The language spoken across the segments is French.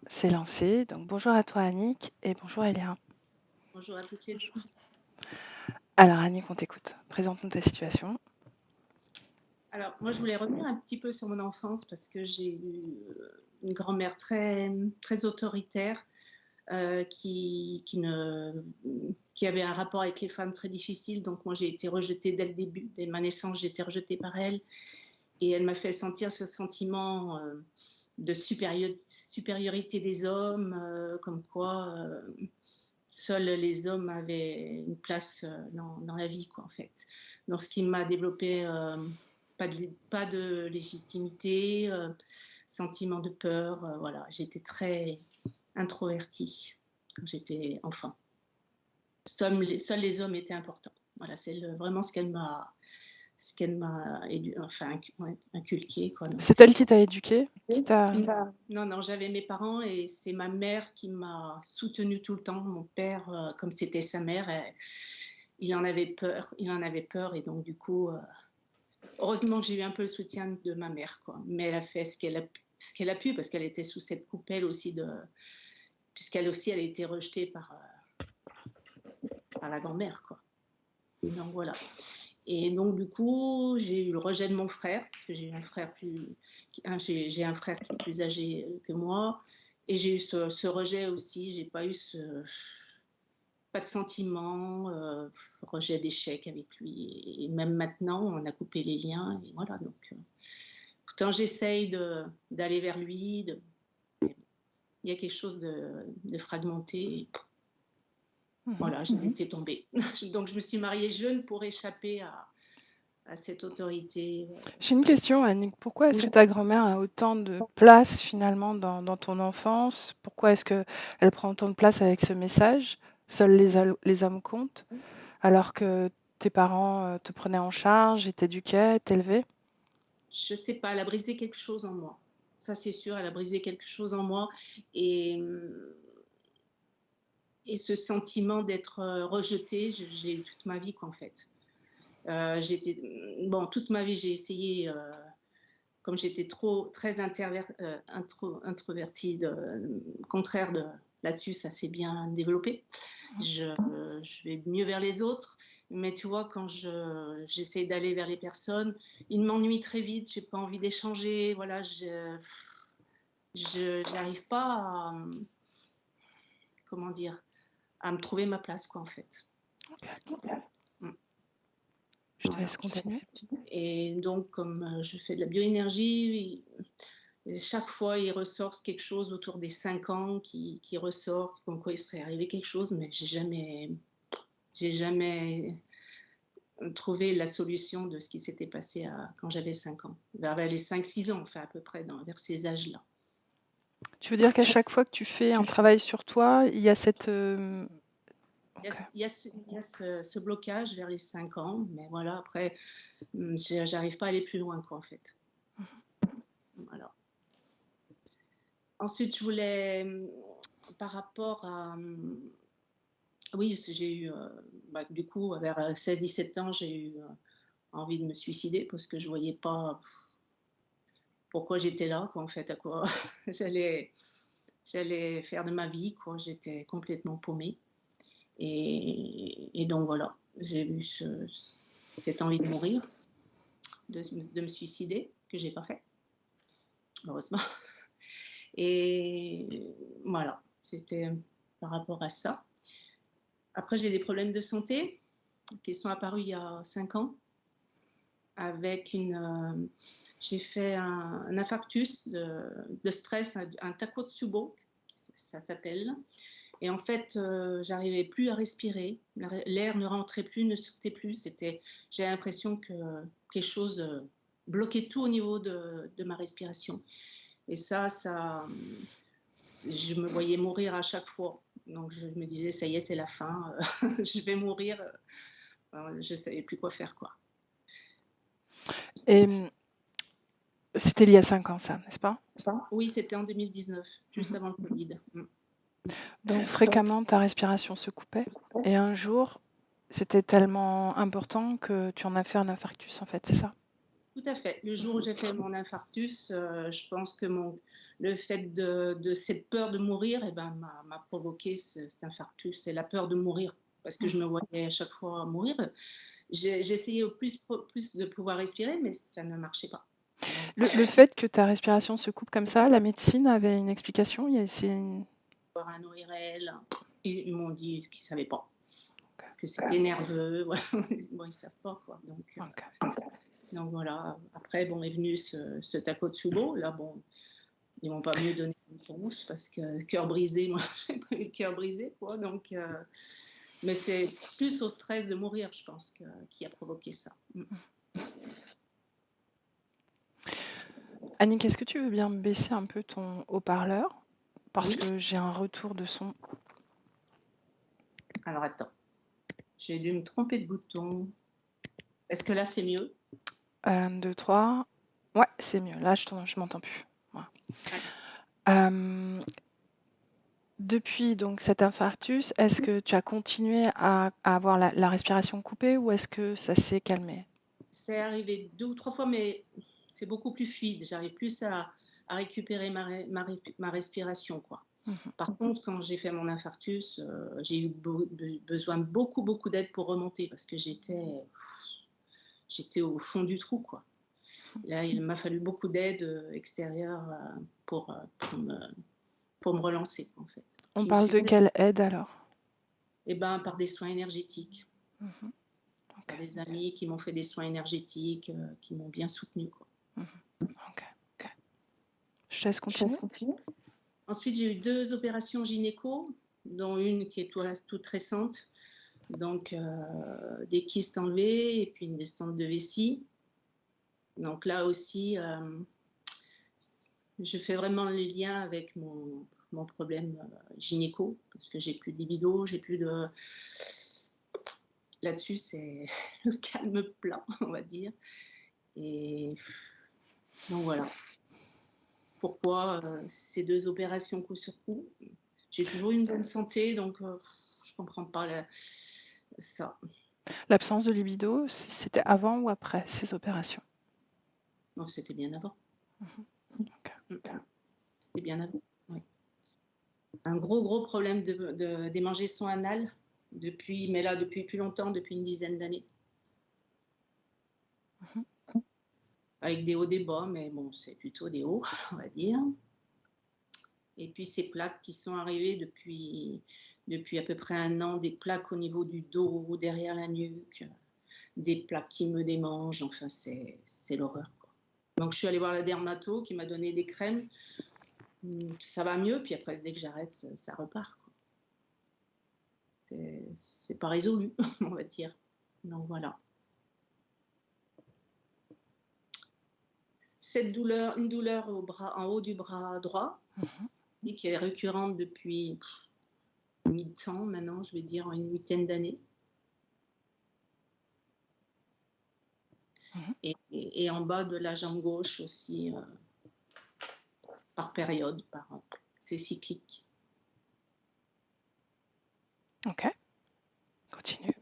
C'est lancé. Donc bonjour à toi Annick et bonjour Eléa. Bonjour à toutes les deux. Alors Annick, on t'écoute. Présente-nous ta situation. Alors, moi, je voulais revenir un petit peu sur mon enfance parce que j'ai eu une grand-mère très, très autoritaire qui avait un rapport avec les femmes très difficile. Donc, moi, j'ai été rejetée dès le début, dès ma naissance, j'ai été rejetée par elle. Et elle m'a fait sentir ce sentiment de supériorité des hommes, comme quoi seuls les hommes avaient une place dans la vie, quoi, en fait. Donc, ce qui m'a développé pas de légitimité, sentiment de peur. Voilà, j'étais très introvertie quand j'étais enfant. Seuls les hommes étaient importants. Voilà, c'est vraiment ce qu'elle m'a inculqué. Quoi. C'est elle qui t'a éduqué Non, j'avais mes parents et c'est ma mère qui m'a soutenue tout le temps. Mon père, comme c'était sa mère, il en avait peur et donc du coup, heureusement que j'ai eu un peu le soutien de ma mère, quoi. Mais elle a fait ce qu'elle a pu parce qu'elle était sous cette coupelle aussi puisqu'elle aussi elle a été rejetée par la grand-mère, quoi. Donc voilà. Et donc du coup, j'ai eu le rejet de mon frère parce que j'ai un frère qui est plus âgé que moi et j'ai eu ce rejet aussi. J'ai pas eu pas de sentiment, rejet d'échec avec lui. Et même maintenant, on a coupé les liens et voilà. Donc pourtant, j'essaye d'aller vers lui. Il y a quelque chose de fragmenté. Voilà, j'ai laissé tomber. Donc, je me suis mariée jeune pour échapper à cette autorité. J'ai une question Annick. Pourquoi est-ce que ta grand-mère a autant de place finalement dans ton enfance? Pourquoi est-ce qu'elle prend autant de place avec ce message? Seuls les hommes comptent, alors que tes parents te prenaient en charge, ils t'éduquaient, t'élevaient? Je sais pas, elle a brisé quelque chose en moi. Ça, c'est sûr, elle a brisé quelque chose en moi. Et, et ce sentiment d'être rejetée, j'ai eu toute ma vie, quoi, en fait. Toute ma vie, j'ai essayé, comme j'étais très introvertie, contraire là-dessus, ça s'est bien développé. Je vais mieux vers les autres. Mais tu vois, quand j'essaie d'aller vers les personnes, ils m'ennuient très vite, j'ai pas envie d'échanger, voilà, j'arrive pas à, comment dire, à me trouver ma place, quoi, en fait. Je te laisse continuer. Et donc, comme je fais de la bioénergie, chaque fois, il ressort quelque chose autour des 5 ans qui ressort, comme quoi il serait arrivé quelque chose, mais j'ai jamais trouvé la solution de ce qui s'était passé quand j'avais 5 ans. Vers les 5-6 ans, enfin, à peu près, vers ces âges-là. Tu veux dire qu'à chaque fois que tu fais un travail sur toi, il y a cette... Il y a ce blocage vers les 5 ans, mais voilà, après, j'arrive pas à aller plus loin, quoi, en fait. Voilà. Ensuite, je voulais, par rapport à... Oui, j'ai eu, du coup, vers 16-17 ans, j'ai eu envie de me suicider parce que je voyais pas pourquoi j'étais là, quoi, en fait, à quoi j'allais faire de ma vie, quoi. J'étais complètement paumée. Et donc voilà, j'ai eu cette envie de mourir, de me suicider, que j'ai pas fait, heureusement. Et voilà, c'était par rapport à ça. Après, j'ai des problèmes de santé qui sont apparus il y a 5 ans. J'ai fait un infarctus de stress, un Takotsubo, ça s'appelle. Et en fait, j'arrivais plus à respirer. L'air ne rentrait plus, ne sortait plus. J'ai l'impression que quelque chose bloquait tout au niveau de ma respiration. Et ça, je me voyais mourir à chaque fois. Donc je me disais, ça y est, c'est la fin. Je vais mourir. Je ne savais plus quoi faire, quoi. Et c'était il y a 5 ans, ça, n'est-ce pas? Oui, c'était en 2019, juste avant le Covid. Donc fréquemment, ta respiration se coupait. Et un jour, c'était tellement important que tu en as fait un infarctus, en fait, c'est ça? Tout à fait. Le jour où j'ai fait mon infarctus, je pense que le fait de cette peur de mourir, eh ben, m'a provoqué cet infarctus. C'est la peur de mourir, parce que je me voyais à chaque fois mourir. J'essayais au plus de pouvoir respirer, mais ça ne marchait pas. Le fait que ta respiration se coupe comme ça, la médecine avait une explication? Avoir un ORL, ils m'ont dit qu'ils ne savaient pas, que c'était nerveux. Voilà. Bon, ils ne savent pas, quoi. Donc voilà. Après, bon, est venu ce Takotsubo. Là, bon, ils m'ont pas mieux donné une réponse parce que cœur brisé, moi, j'ai pas eu le cœur brisé, quoi. Donc, mais c'est plus au stress de mourir, je pense, qui a provoqué ça. Annick, est-ce que tu veux bien baisser un peu ton haut-parleur? Parce Oui. que j'ai un retour de son. Alors attends, j'ai dû me tromper de bouton. Est-ce que là c'est mieux? 1, 2, 3. Ouais, c'est mieux. Là, je m'entends plus. Voilà. Depuis donc cet infarctus, est-ce que tu as continué à avoir la respiration coupée ou est-ce que ça s'est calmé? C'est arrivé 2 ou 3 fois, mais c'est beaucoup plus fluide. J'arrive plus à récupérer ma respiration, quoi. Par contre, quand j'ai fait mon infarctus, j'ai eu besoin beaucoup d'aide pour remonter parce que j'étais au fond du trou, quoi. Là, il m'a fallu beaucoup d'aide extérieure pour me relancer, en fait. On parle de quelle aide alors? Eh ben, par des soins énergétiques. Par des amis qui m'ont fait des soins énergétiques, qui m'ont bien soutenue, quoi. Je te laisse continuer. Ensuite, j'ai eu 2 opérations gynéco, dont une qui est toute récente. Donc, des kystes enlevés et puis une descente de vessie. Donc là aussi, je fais vraiment le lien avec mon problème gynéco, parce que j'ai plus de libido, j'ai plus de... Là-dessus, c'est le calme plat, on va dire. Et donc voilà. Pourquoi ces 2 opérations coup sur coup? J'ai toujours une bonne santé, donc je comprends pas ça. L'absence de libido, c'était avant ou après ces opérations? Non, c'était bien avant. C'était bien avant, oui. Un gros problème démangeaison anale mais là depuis plus longtemps, depuis une dizaine d'années. Avec des hauts, des bas, mais bon, c'est plutôt des hauts, on va dire. Et puis ces plaques qui sont arrivées depuis à peu près 1 an, des plaques au niveau du dos, derrière la nuque, des plaques qui me démangent, enfin c'est l'horreur, quoi. Donc je suis allée voir la dermato qui m'a donné des crèmes, ça va mieux, puis après dès que j'arrête, ça repart, quoi. C'est pas résolu, on va dire. Donc voilà. Une douleur en haut du bras droit, qui est récurrente depuis 8 ans maintenant, je vais dire une 8aine d'années. Et en bas de la jambe gauche aussi, par période, c'est cyclique. Ok, continue.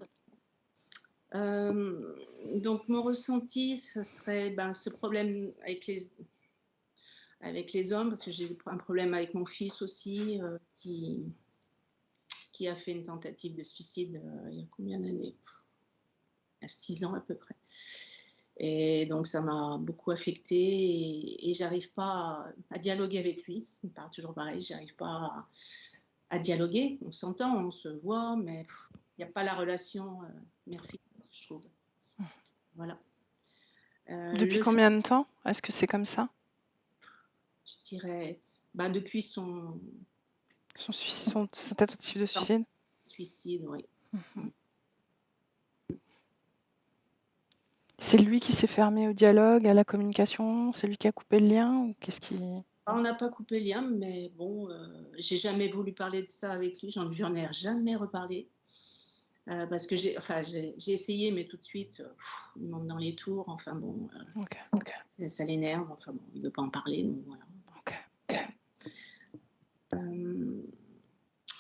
Donc mon ressenti, ce serait ce problème avec les hommes, parce que j'ai un problème avec mon fils aussi, qui a fait une tentative de suicide il y a combien d'années? Il y a 6 ans à peu près. Et donc ça m'a beaucoup affectée et j'arrive pas à dialoguer avec lui. Il parle toujours pareil, j'arrive pas à dialoguer. On s'entend, on se voit, mais il n'y a pas la relation mère-fils, je trouve. Voilà. Depuis combien de temps est-ce que c'est comme ça? Je dirais depuis son tentative de suicide. Suicide, oui. C'est lui qui s'est fermé au dialogue, à la communication? C'est lui qui a coupé le lien ou qu'est-ce qui... On n'a pas coupé le lien, mais bon, j'ai jamais voulu parler de ça avec lui. J'en ai jamais reparlé. Parce que j'ai essayé, mais tout de suite, il monte dans les tours. Enfin bon, ça l'énerve. Enfin bon, il ne veut pas en parler, donc voilà.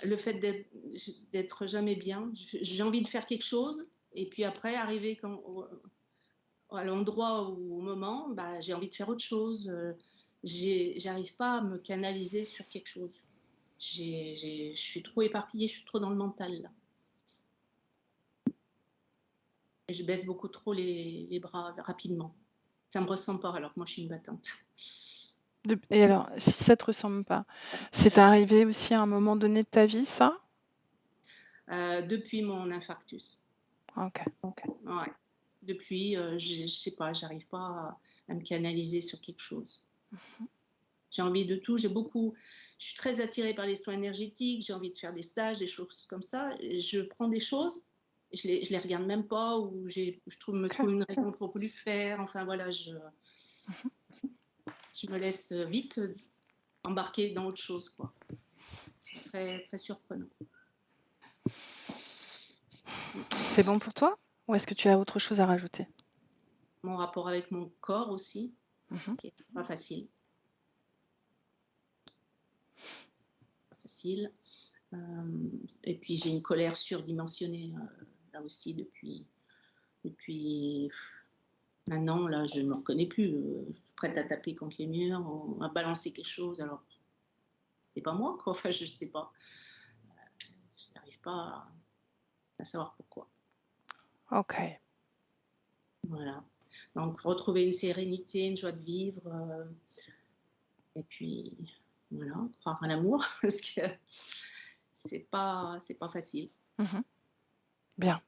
Le fait d'être jamais bien, j'ai envie de faire quelque chose, et puis après, arriver à l'endroit ou au moment, bah, j'ai envie de faire autre chose. J'arrive pas à me canaliser sur quelque chose. Je suis trop éparpillée, je suis trop dans le mental là. Et je baisse beaucoup trop les bras rapidement. Ça me ressemble pas alors que moi je suis une battante. Et alors, si ça te ressemble pas, c'est arrivé aussi à un moment donné de ta vie, ça? Depuis mon infarctus. Ok. Ouais. Depuis, je sais pas, j'arrive pas à me canaliser sur quelque chose. J'ai envie de tout. Je suis très attirée par les soins énergétiques. J'ai envie de faire des stages, des choses comme ça. Et je prends des choses, je les regarde même pas, ou me trouve une raison pour plus le faire. Enfin voilà, je me laisse vite embarquer dans autre chose, quoi. C'est très très surprenant. C'est bon pour toi? Ou est-ce que tu as autre chose à rajouter? Mon rapport avec mon corps aussi, qui est pas facile. Pas facile. Et puis j'ai une colère surdimensionnée là aussi depuis maintenant, là, je ne me reconnais plus. Prête à taper contre les murs, à balancer quelque chose. Alors, c'était pas moi, quoi. Enfin, je sais pas. Je n'arrive pas à savoir pourquoi. Ok. Voilà. Donc, retrouver une sérénité, une joie de vivre. Et puis, voilà, croire à l'amour, parce que c'est pas facile. Bien.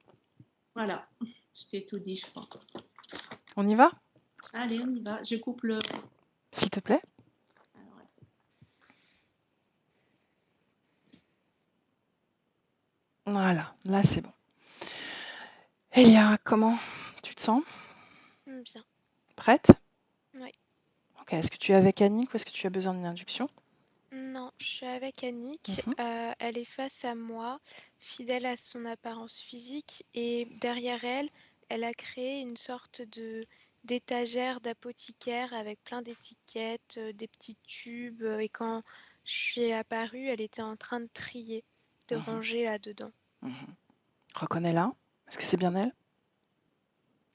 Voilà. Je t'ai tout dit, je crois. On y va? Allez, on y va. Je coupe le. S'il te plaît. Alors, attends. Voilà, là c'est bon. Elia, comment tu te sens? Bien. Prête? Oui. Ok, est-ce que tu es avec Annick ou est-ce que tu as besoin d'une induction? Non, je suis avec Annick. Elle est face à moi, fidèle à son apparence physique, et derrière elle, elle a créé une sorte d'étagère d'apothicaire avec plein d'étiquettes, des petits tubes. Et quand je suis apparue, elle était en train de trier, de ranger là-dedans. Reconnais-la. Est-ce que c'est bien elle?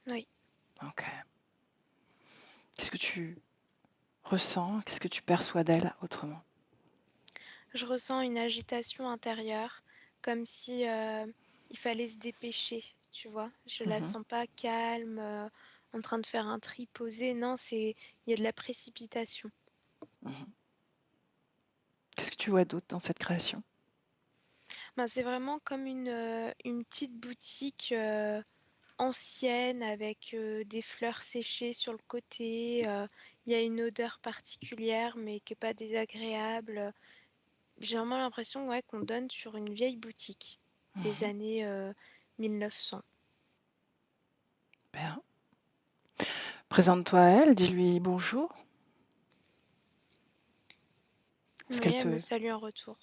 Oui. Ok. Qu'est-ce que tu ressens? Qu'est-ce que tu perçois d'elle autrement? Je ressens une agitation intérieure, comme si il fallait se dépêcher, tu vois. Je la sens pas calme, en train de faire un tri posé. Non, il y a de la précipitation. Qu'est-ce que tu vois d'autre dans cette création? Ben, c'est vraiment comme une petite boutique ancienne avec des fleurs séchées sur le côté. Il y a une odeur particulière, mais qui n'est pas désagréable. J'ai vraiment l'impression, ouais, qu'on donne sur une vieille boutique des années 1900. Bien. Présente-toi à elle, dis-lui bonjour. Est-ce Oui, qu'elle elle te... me salue en retour.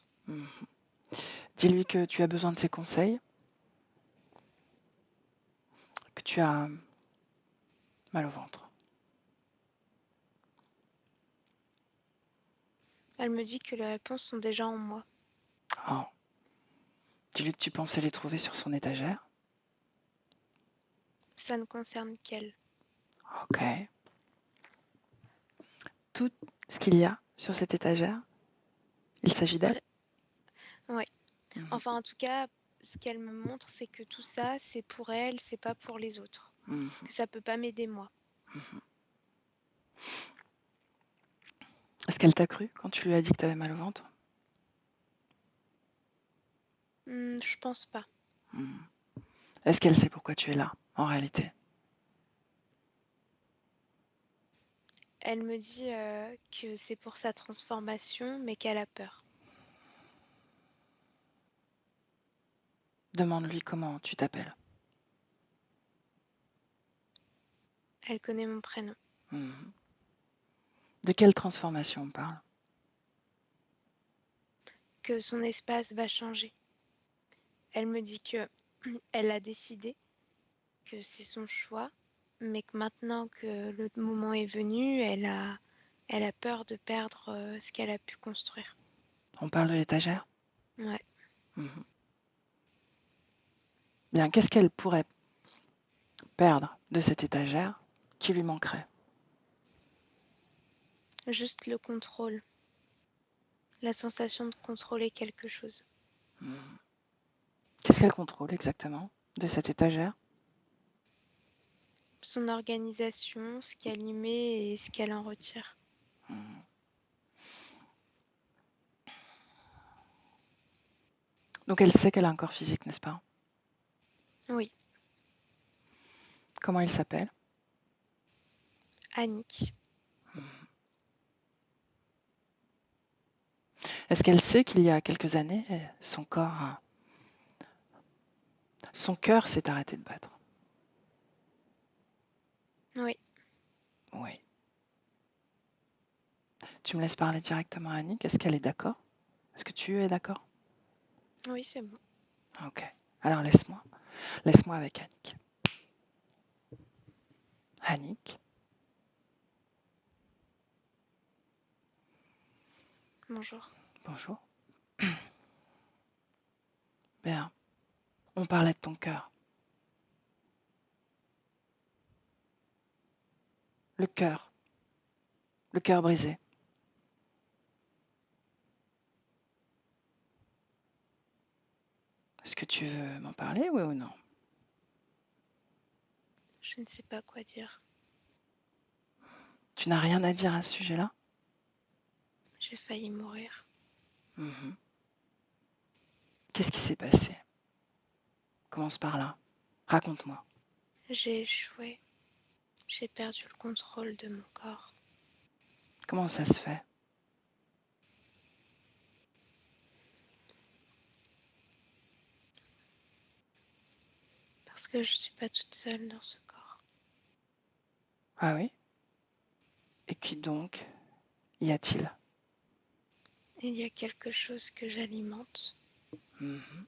Dis-lui que tu as besoin de ses conseils, que tu as mal au ventre. Elle me dit que les réponses sont déjà en moi. Oh. Dis-lui que tu pensais les trouver sur son étagère. Ça ne concerne qu'elle. Ok. Tout ce qu'il y a sur cette étagère, il s'agit d'elle? Oui. Enfin, en tout cas, ce qu'elle me montre, c'est que tout ça, c'est pour elle, c'est pas pour les autres. Que ça peut pas m'aider moi. Est-ce qu'elle t'a cru quand tu lui as dit que tu avais mal au ventre? Je pense pas. Est-ce qu'elle sait pourquoi tu es là, en réalité? Elle me dit que c'est pour sa transformation, mais qu'elle a peur. Demande-lui comment tu t'appelles. Elle connaît mon prénom. De quelle transformation on parle? Que son espace va changer. Elle me dit que elle a décidé, que c'est son choix, mais que maintenant que le moment est venu, elle a peur de perdre ce qu'elle a pu construire. On parle de l'étagère? Ouais. Bien, qu'est-ce qu'elle pourrait perdre de cette étagère qui lui manquerait? Juste le contrôle, la sensation de contrôler quelque chose. Qu'est-ce qu'elle contrôle exactement de cette étagère? Son organisation, ce qu'elle y met et ce qu'elle en retire. Donc elle sait qu'elle a un corps physique, n'est-ce pas? Oui, Comment il s'appelle? Annick. Est-ce qu'elle sait qu'il y a quelques années, son cœur s'est arrêté de battre? Oui, Oui. Tu me laisses parler directement à Annick. Est-ce qu'elle est d'accord? Est-ce que tu es d'accord? oui, c'est bon. Ok. Alors laisse-moi avec Annick. Annick, Bonjour. bonjour. Bien, on parlait de ton cœur. Le cœur brisé. Est-ce que tu veux m'en parler, oui ou non? Je ne sais pas quoi dire. Tu n'as rien à dire à ce sujet-là? J'ai failli mourir. Mhm. Qu'est-ce qui s'est passé? Commence par là. Raconte-moi. J'ai échoué. J'ai perdu le contrôle de mon corps. Comment ça se fait? Parce que je ne suis pas toute seule dans ce corps. Ah oui? Et qui donc y a-t-il? Il y a quelque chose que j'alimente. Mhm.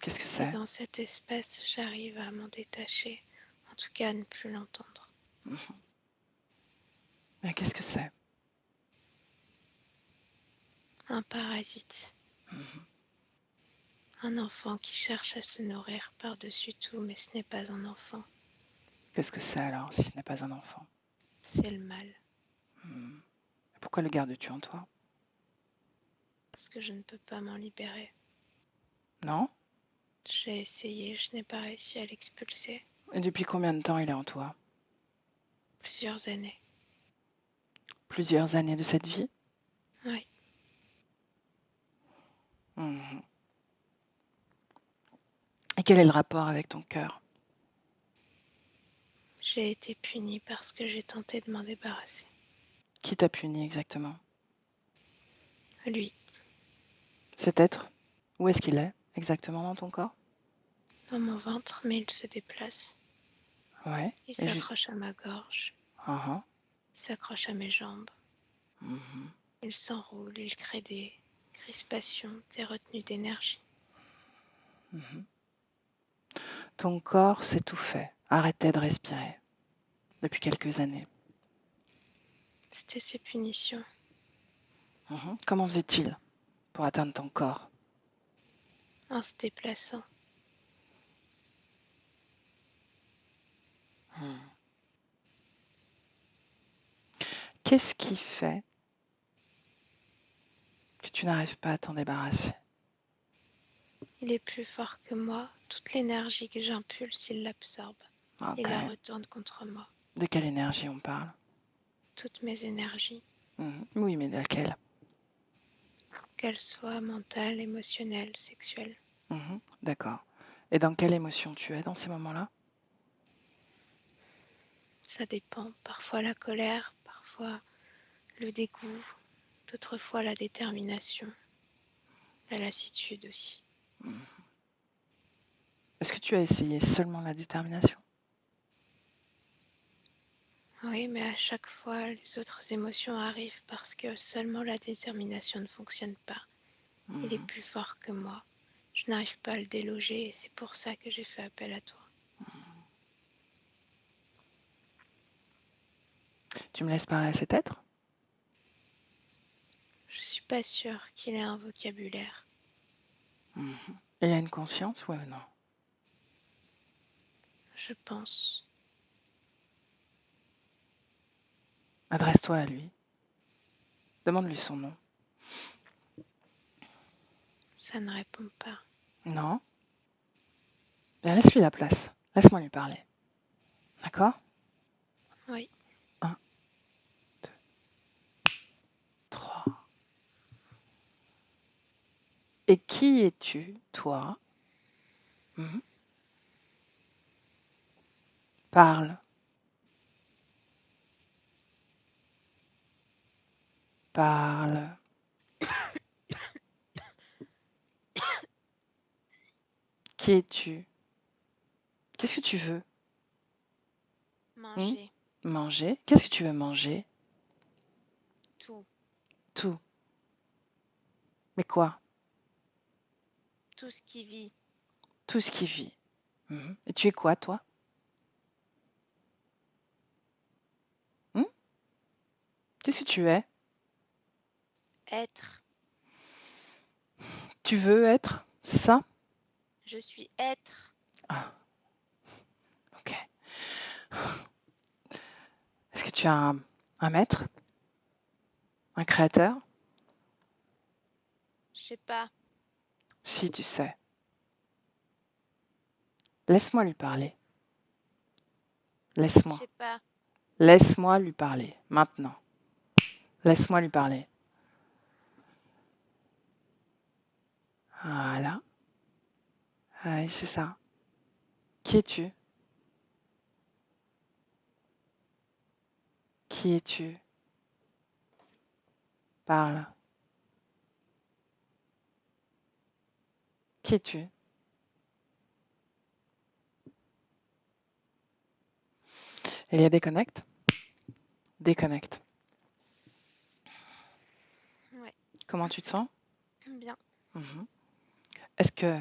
Qu'est-ce que Et c'est? dans cet espace, j'arrive à m'en détacher. En tout cas, à ne plus l'entendre. Mais qu'est-ce que c'est? Un parasite. Un enfant qui cherche à se nourrir par-dessus tout, mais ce n'est pas un enfant. Qu'est-ce que c'est alors, si ce n'est pas un enfant? C'est le mal. Pourquoi le gardes-tu en toi? Parce que je ne peux pas m'en libérer. Non? J'ai essayé, je n'ai pas réussi à l'expulser. Et depuis combien de temps il est en toi? Plusieurs années. Plusieurs années de cette vie? Oui. Mhm. Et quel est le rapport avec ton cœur? J'ai été punie parce que j'ai tenté de m'en débarrasser. Qui t'a puni exactement? Lui, Cet être? Où est-ce qu'il est exactement dans ton corps? dans mon ventre, mais il se déplace. Ouais. Il Et juste... s'accroche à ma gorge. Ah, Il s'accroche à mes jambes. mhm. Il s'enroule, il crée des crispations, des retenues d'énergie. Ton corps s'étouffait, arrêtait de respirer depuis quelques années. C'était ses punitions. Comment faisait-il pour atteindre ton corps? En se déplaçant. Qu'est-ce qui fait que tu n'arrives pas à t'en débarrasser? Il est plus fort que moi. Toute l'énergie que j'impulse, il l'absorbe. Ok. Il la retourne contre moi. De quelle énergie on parle? Toutes mes énergies, Oui, mais de laquelle? qu'elles soient mentales, émotionnelles, sexuelles. D'accord. Et dans quelle émotion tu es dans ces moments-là? Ça dépend. Parfois la colère, parfois le dégoût, d'autres fois la détermination, la lassitude aussi. Est-ce que tu as essayé seulement la détermination? Oui, mais à chaque fois, les autres émotions arrivent parce que seulement la détermination ne fonctionne pas. Il est plus fort que moi. Je n'arrive pas à le déloger et c'est pour ça que j'ai fait appel à toi. Tu me laisses parler à cet être? Je suis pas sûre qu'il ait un vocabulaire. Il a une conscience, oui ou non? Je pense. Adresse-toi à lui. Demande-lui son nom. Ça ne répond pas. Non? Bien, laisse-lui la place. Laisse-moi lui parler. D'accord? Oui. 1, 2, 3. Et qui es-tu, toi? Parle. Parle. Qui es-tu? Qu'est-ce que tu veux? Manger. Manger? Qu'est-ce que tu veux manger? Tout. Tout. Mais quoi? Tout ce qui vit. Tout ce qui vit. Et tu es quoi, toi? Qu'est-ce que tu es? Être. Tu veux être? C'est ça? Je suis être. Ah, ok. Est-ce que tu as un maître? Un créateur? Je sais pas. Si, tu sais. Laisse-moi lui parler. Je Laisse-moi. sais pas. Laisse-moi lui parler. Maintenant. Laisse-moi lui parler. Voilà. Oui, c'est ça. Qui es-tu? Qui es-tu? Parle. Qui es-tu? Il y a déconnecte? Déconnecte. Ouais. Comment tu te sens? Bien. Est-ce que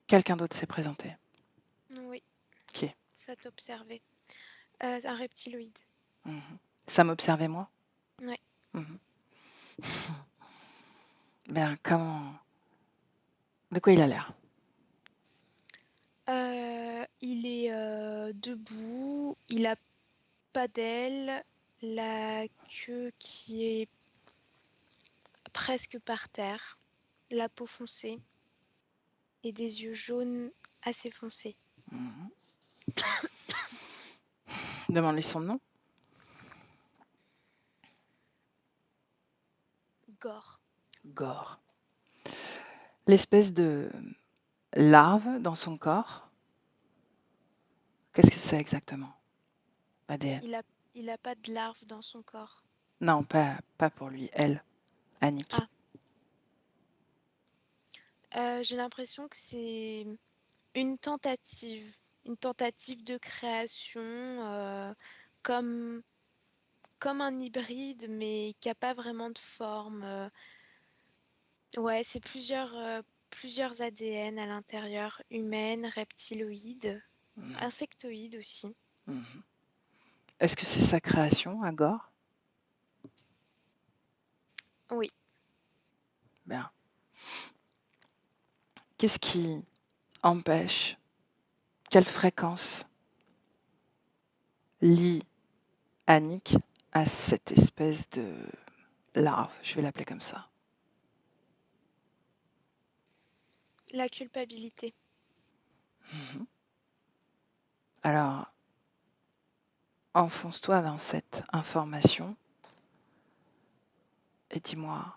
quelqu'un d'autre s'est présenté? Oui. Qui? Ça t'observait. Un reptiloïde. Ça m'observait moi? Ouais. Ben, comment... De quoi il a l'air? Il est debout. Il a pas d'ailes. La queue qui est presque par terre. La peau foncée. Et des yeux jaunes assez foncés. Demande-lui son nom. Gore. Gore. L'espèce de larve dans son corps, qu'est-ce que c'est exactement? ADN. Il a pas de larve dans son corps. Non, pas pour lui. Elle, Annick. J'ai l'impression que c'est une tentative de création, comme un hybride, mais qui a pas vraiment de forme. Ouais, c'est plusieurs ADN à l'intérieur, humaine, reptiloïde, insectoïde aussi. Est-ce que c'est sa création, à Gore? Oui. Bien. Qu'est-ce qui empêche, quelle fréquence lie Annick à cette espèce de larve, je vais l'appeler comme ça? La culpabilité. Alors, enfonce-toi dans cette information et dis-moi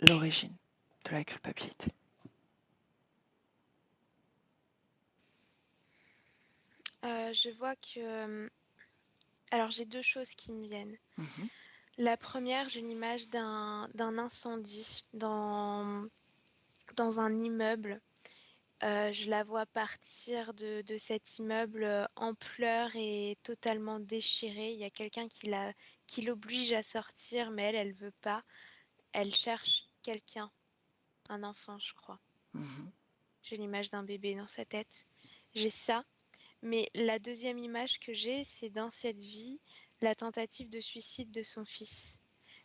l'origine de la culpabilité. Je vois que... Alors, j'ai deux choses qui me viennent. La première, j'ai une image d'un incendie dans un immeuble. Je la vois partir de cet immeuble en pleurs et totalement déchirée. Il y a quelqu'un qui l'oblige à sortir, mais elle veut pas. Elle cherche quelqu'un, un enfant, je crois. J'ai l'image d'un bébé dans sa tête. J'ai ça. Mais la deuxième image que j'ai, c'est dans cette vie, la tentative de suicide de son fils.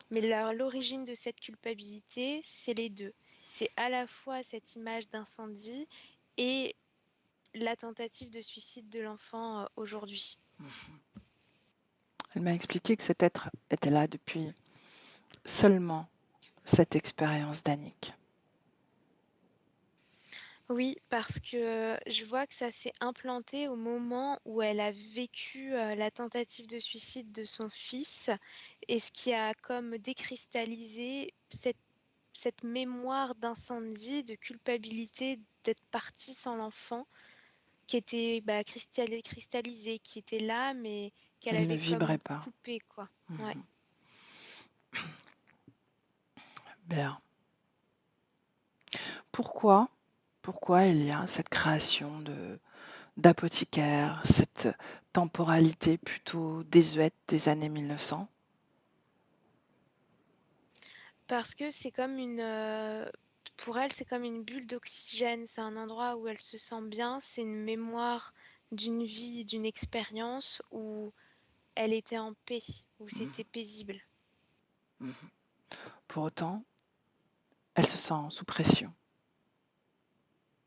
Mais l'origine de cette culpabilité, c'est les deux. C'est à la fois cette image d'incendie et la tentative de suicide de l'enfant aujourd'hui. Elle m'a expliqué que cet être était là depuis seulement cette expérience d'Annick. Oui, parce que je vois que ça s'est implanté au moment où elle a vécu la tentative de suicide de son fils, et ce qui a comme décristallisé cette mémoire d'incendie, de culpabilité d'être partie sans l'enfant, qui était cristallisée, qui était là, mais qu'elle Elle ne avait vibrait comme pas. coupé, quoi. Ouais. Mhm. Bien. Pourquoi il y a cette création d'apothicaire, cette temporalité plutôt désuète des années 1900? Parce que c'est comme pour elle, c'est comme une bulle d'oxygène. C'est un endroit où elle se sent bien. C'est une mémoire d'une vie, d'une expérience où elle était en paix, où c'était paisible. Mhm. Pour autant, elle se sent sous pression,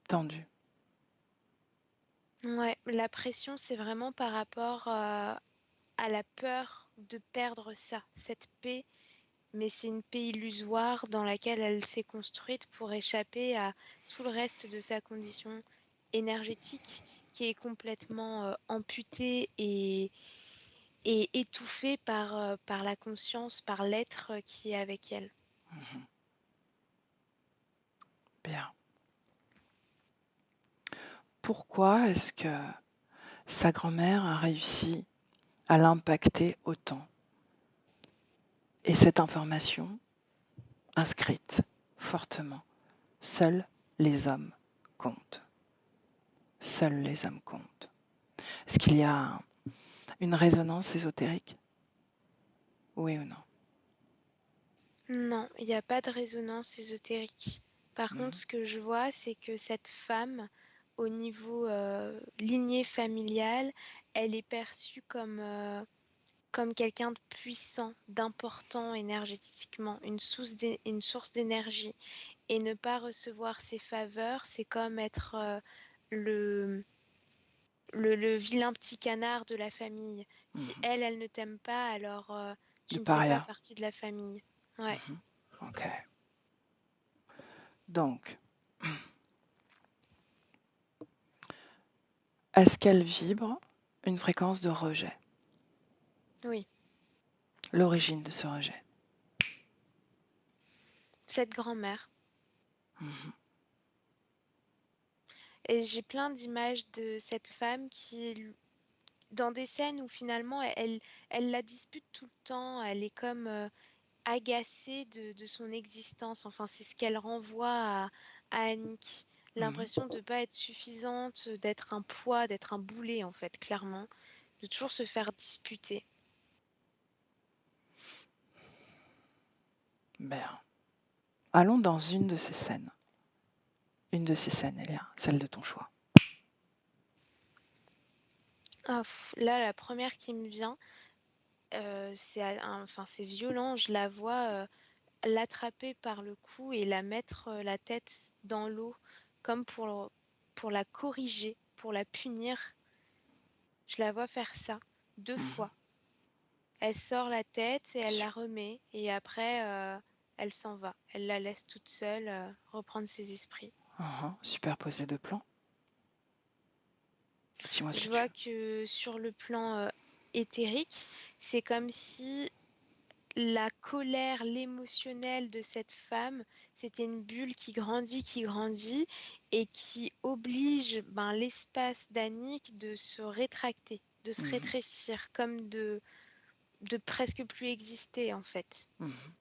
tendue. Ouais, la pression, c'est vraiment par rapport à la peur de perdre ça, cette paix, mais c'est une paix illusoire dans laquelle elle s'est construite pour échapper à tout le reste de sa condition énergétique qui est complètement amputée et étouffée par la conscience, par l'être qui est avec elle. Mhm. Bien. Pourquoi est-ce que sa grand-mère a réussi à l'impacter autant? Et cette information inscrite fortement, seuls les hommes comptent. Seuls les hommes comptent. Est-ce qu'il y a une résonance ésotérique? Oui ou non? Non, il n'y a pas de résonance ésotérique. Par contre, Mhm. ce que je vois, c'est que cette femme, au niveau lignée familiale, elle est perçue comme quelqu'un de puissant, d'important énergétiquement, une source d'énergie. Et ne pas recevoir ses faveurs, c'est comme être le, le vilain petit canard de la famille. Si Mhm. elle ne t'aime pas, alors Le tu ne fais pas paria. partie de la famille. Ouais. Mhm. Ok. Donc, est-ce qu'elle vibre une fréquence de rejet? Oui. L'origine de ce rejet? Cette grand-mère. Mhm. Et j'ai plein d'images de cette femme dans des scènes où finalement elle la dispute tout le temps, elle est comme agacée de son existence. Enfin, c'est ce qu'elle renvoie à Annick. Mhm. L'impression de ne pas être suffisante, d'être un poids, d'être un boulet en fait, clairement. De toujours se faire disputer. Bien. Allons dans une de ces scènes. Une de ces scènes, Elia, celle de ton choix. Ah, là, la première qui me vient, c'est violent. Je la vois l'attraper par le cou et la mettre la tête dans l'eau, comme pour la corriger, pour la punir. Je la vois faire ça 2 Mhm. fois. Elle sort la tête et elle la remet, et après elle s'en va. Elle la laisse toute seule reprendre ses esprits. Superposé de plans. Dis-moi ce Je que tu vois veux. que sur le plan éthérique, c'est comme si la colère, l'émotionnel de cette femme, c'était une bulle qui grandit et qui oblige l'espace d'Annick de se rétracter, de se Mhm. rétrécir, comme de presque plus exister en fait. Mhm.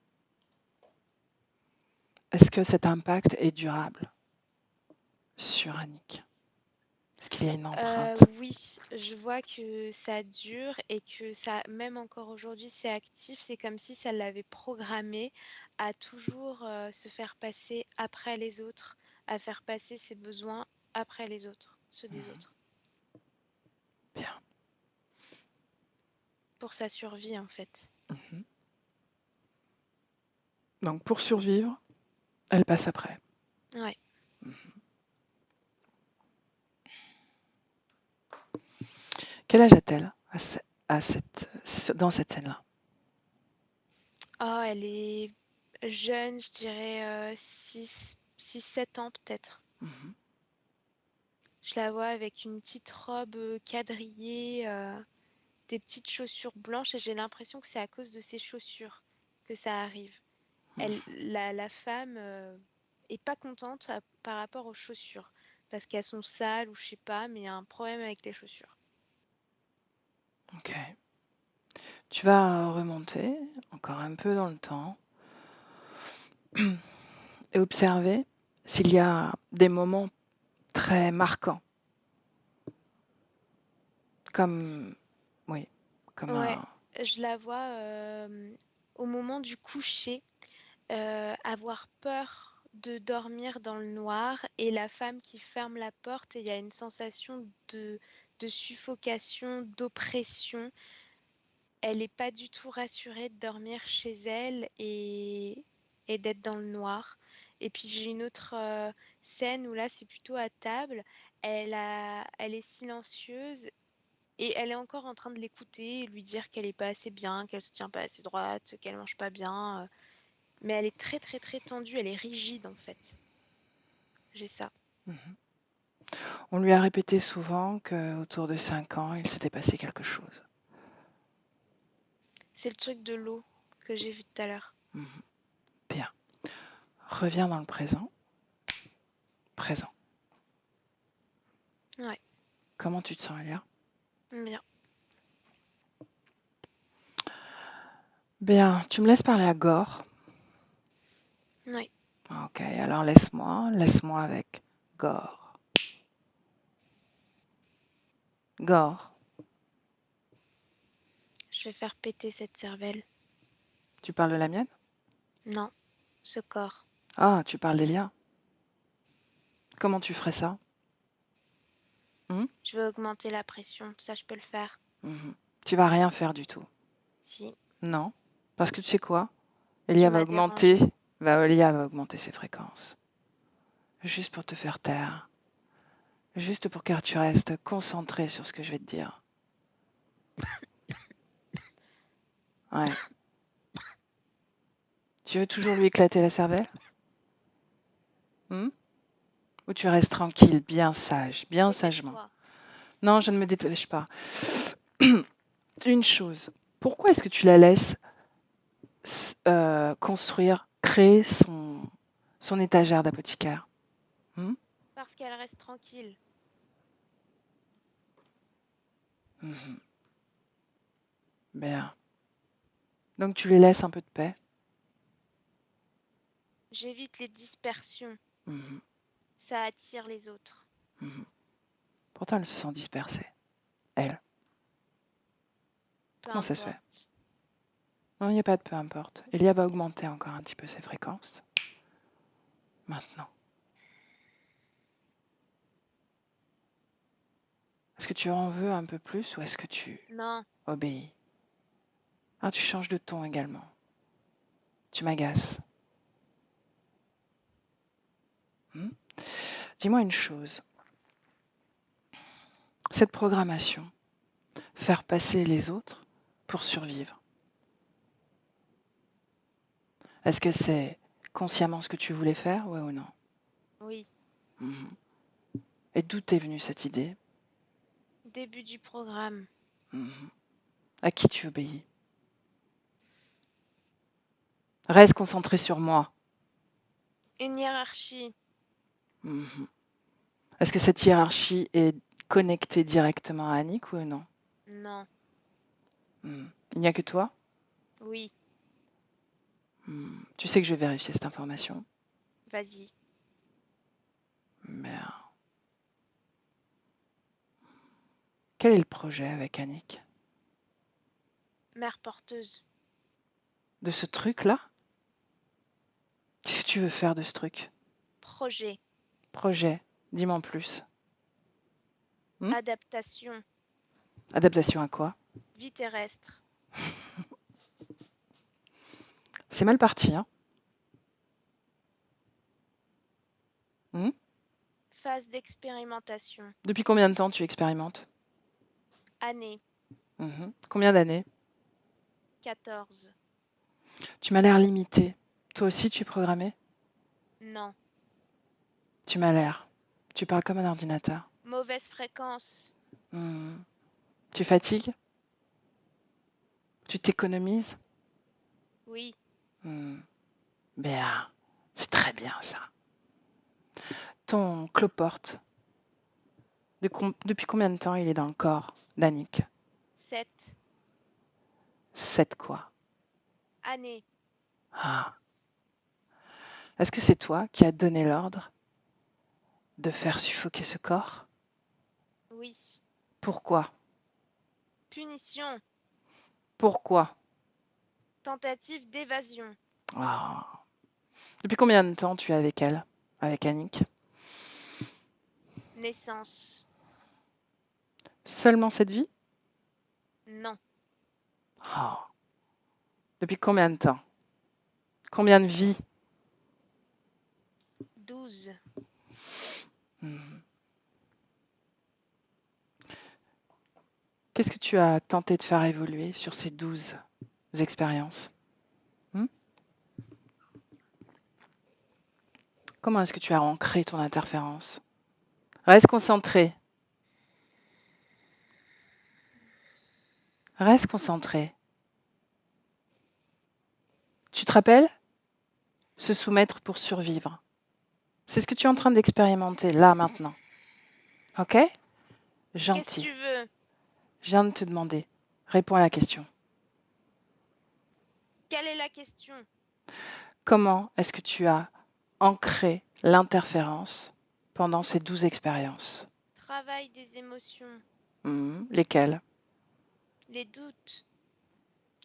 Est-ce que cet impact est durable sur Annick? Est-ce qu'il y a une empreinte? Oui, je vois que ça dure et que ça, même encore aujourd'hui, c'est actif. C'est comme si ça l'avait programmé à toujours se faire passer après les autres, à faire passer ses besoins après les autres, ceux des Mhm. autres, Bien. pour sa survie en fait. Mhm. Donc pour survivre, elle passe après. Ouais. Mhm. Quel âge a-t-elle dans cette scène-là? Oh, elle est jeune, je dirais 6-7 ans peut-être. Mhm. Je la vois avec une petite robe quadrillée, des petites chaussures blanches et j'ai l'impression que c'est à cause de ces chaussures que ça arrive. La femme est pas contente par rapport aux chaussures parce qu'elles sont sales ou je sais pas, mais il y a un problème avec les chaussures. Ok. Tu vas remonter encore un peu dans le temps et observer s'il y a des moments très marquants, comme, oui, comme Ouais, un... je la vois au moment du coucher avoir peur de dormir dans le noir et la femme qui ferme la porte et il y a une sensation de suffocation, d'oppression. Elle n'est pas du tout rassurée de dormir chez elle et d'être dans le noir. Et puis j'ai une autre scène où là c'est plutôt à table. Elle est silencieuse et elle est encore en train de l'écouter, lui dire qu'elle est pas assez bien, qu'elle se tient pas assez droite, qu'elle mange pas bien. Mais elle est très très très tendue, elle est rigide en fait. J'ai ça. Mhm. On lui a répété souvent qu'autour de 5 ans, il s'était passé quelque chose. C'est le truc de l'eau que j'ai vu tout à l'heure. Mhm. Bien. Reviens dans le présent. Présent. Ouais, Comment tu te sens, Elia? bien. Bien, tu me laisses parler à Gore. Ouais. Ok, alors laisse-moi avec Gore. Gore, Je vais faire péter cette cervelle. tu parles de la mienne? Non, ce corps. Ah, tu parles d'Elia. Comment tu ferais ça? Hmm. Je veux augmenter la pression, ça je peux le faire. Mhm. Tu vas rien faire du tout. Si, Non, parce que tu sais quoi? tu Elia va m'as augmenter, dérangé. Elia va augmenter ses fréquences. Juste pour te faire taire. Juste pour que tu restes concentré sur ce que je vais te dire. Ouais. Tu veux toujours lui éclater la cervelle? Hmm. Ou tu restes tranquille, bien sage, bien sagement? Dépêche-toi. Non, je ne me dépêche pas. Une chose, pourquoi est-ce que tu la laisses créer son étagère d'apothicaire? Hmm. Parce qu'elle reste tranquille. Mhm. Bien. Donc tu lui laisses un peu de paix. J'évite les dispersions. Mhm. Ça attire les autres. Mhm. Pourtant, elle se sent dispersée. Elle. Peu Comment ça se fait? importe. Non, il n'y a pas de peu importe. Elia va augmenter encore un petit peu ses fréquences. Maintenant. Est-ce que tu en veux un peu plus ou est-ce que tu Non, obéis? Ah, tu changes de ton également. Tu m'agaces. Hmm. Dis-moi une chose. Cette programmation, faire passer les autres pour survivre, est-ce que c'est consciemment ce que tu voulais faire, ouais ou non? oui. Mhm. Et d'où t'est venue cette idée? Début du programme. Mhm. À qui tu obéis? Reste concentré sur moi. Une hiérarchie. Mhm. Est-ce que cette hiérarchie est connectée directement à Annick ou non? Non. Mhm. Il n'y a que toi? Oui. Tu sais que je vais vérifier cette information. Vas-y. Mais quel est le projet avec Annick? Mère porteuse. De ce truc-là? Qu'est-ce que tu veux faire de ce truc? Projet. Projet, dis-moi en plus. Hmm. Adaptation. Adaptation à quoi? Vie terrestre. C'est mal parti, hein? Hmm. Phase d'expérimentation. Depuis combien de temps tu expérimentes? Année. Combien d'années? 14. Tu m'as l'air limité. Toi aussi, tu es programmé? Non. Tu m'as l'air. Tu parles comme un ordinateur. Mauvaise fréquence. Hmm. Tu fatigues? Tu t'économises? Oui. Bien. C'est très bien ça. Ton cloporte, depuis combien de temps il est dans le corps d'Annick? 7 7 quoi? années. Ah. Est-ce que c'est toi qui as donné l'ordre de faire suffoquer ce corps? Oui. Pourquoi? Punition. Pourquoi? Tentative d'évasion. Ah. Depuis combien de temps tu es avec elle, avec Annick? Naissance. Seulement cette vie? Non. Ah. Depuis combien de temps? Combien de vies? 12. Hmm. Qu'est-ce que tu as tenté de faire évoluer sur ces 12 expériences? Comment est-ce que tu as ancré ton interférence? Reste concentré. Reste concentré. Tu te rappelles? Se soumettre pour survivre. C'est ce que tu es en train d'expérimenter là, maintenant. Ok? Qu'est-ce que Gentil. tu veux? Je viens de te demander. Réponds à la question. Quelle est la question? Comment est-ce que tu as ancré l'interférence pendant ces 12 expériences? Travail des émotions. Lesquelles? Les doutes.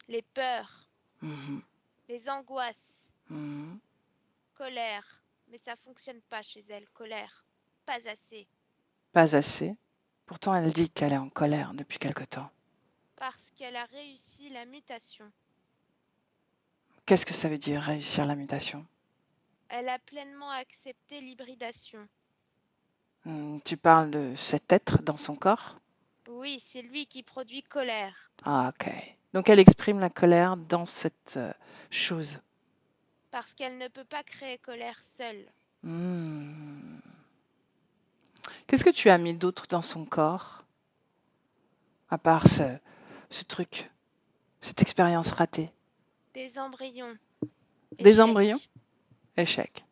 Les peurs. Mhm. Les angoisses. Mhm. Colère. Mais ça fonctionne pas chez elle. Colère. Pas assez. Pas assez. Pourtant, elle dit qu'elle est en colère depuis quelque temps. Parce qu'elle a réussi la mutation. Qu'est-ce que ça veut dire réussir la mutation? Elle a pleinement accepté l'hybridation. Tu parles de cet être dans son corps? Oui, c'est lui qui produit colère. Ah, ok. Donc elle exprime la colère dans cette chose. Parce qu'elle ne peut pas créer colère seule. Hmm. Qu'est-ce que tu as mis d'autre dans son corps, à part ce truc, cette expérience ratée? Des embryons. Des Échec. embryons? Échec.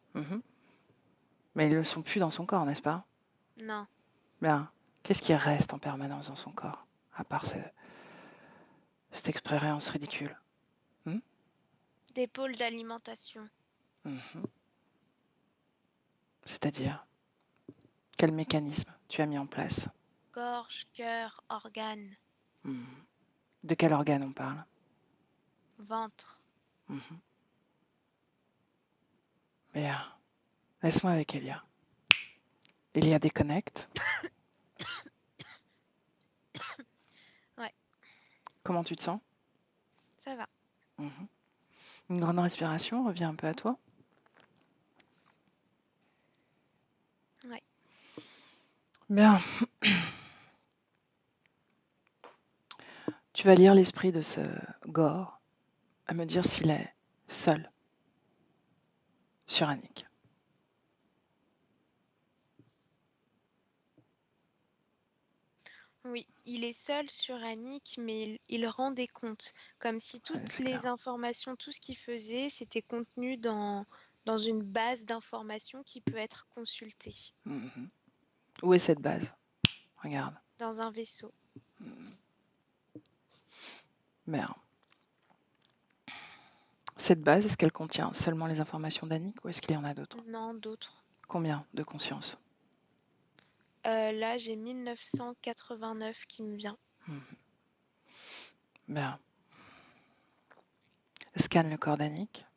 Mais ils ne sont plus dans son corps, n'est-ce pas? Non. Bien. Qu'est-ce qui reste en permanence dans son corps, à part cette expérience ridicule? Des pôles d'alimentation. C'est-à-dire, quel mécanisme tu as mis en place? Gorge, cœur, organes. De quel organe on parle? Ventre. Bien. Laisse-moi avec Elia. Elia déconnecte. Ouais. Comment tu te sens? Ça va. Une grande respiration, reviens un peu à toi. Ouais. Bien. Tu vas lire l'esprit de ce Gore à me dire s'il est seul sur Annick. Oui, il est seul sur Annick, mais il rend des comptes. Comme si toutes les informations, tout ce qu'il faisait, c'était contenu dans une base d'informations qui peut être consultée. Où est cette base? Regarde. Dans un vaisseau. Merde. Cette base, est-ce qu'elle contient seulement les informations d'Annick ou est-ce qu'il y en a d'autres? Non, d'autres. Combien de conscience? Là, j'ai 1989 qui me vient. Bien. Scanne le corps d'Annick.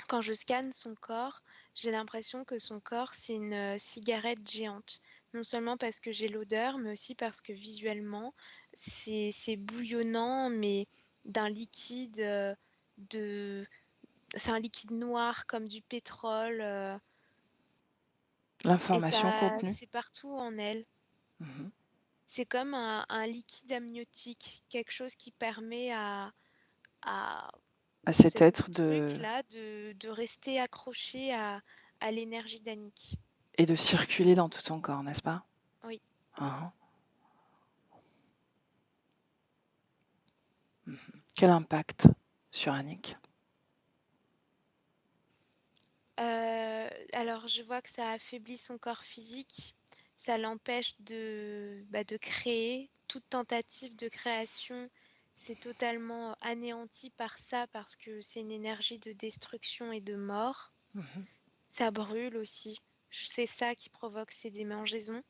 Quand je scanne son corps, j'ai l'impression que son corps, c'est une cigarette géante. Non seulement parce que j'ai l'odeur, mais aussi parce que visuellement, c'est bouillonnant, mais d'un liquide c'est un liquide noir comme du pétrole. Et L'information ça, contenue. c'est partout en elle. Mhm. C'est comme un liquide amniotique, quelque chose qui permet à À cet ce être petit de... truc-là de rester accroché à l'énergie d'Annick. et de circuler dans tout ton corps, n'est-ce pas? Oui. Mhm. Mhm. Quel impact sur Annick? Alors, je vois que ça affaiblit son corps physique, ça l'empêche de créer. Toute tentative de création, c'est totalement anéanti par ça parce que c'est une énergie de destruction et de mort. Mhm. Ça brûle aussi. C'est ça qui provoque ces démangeaisons.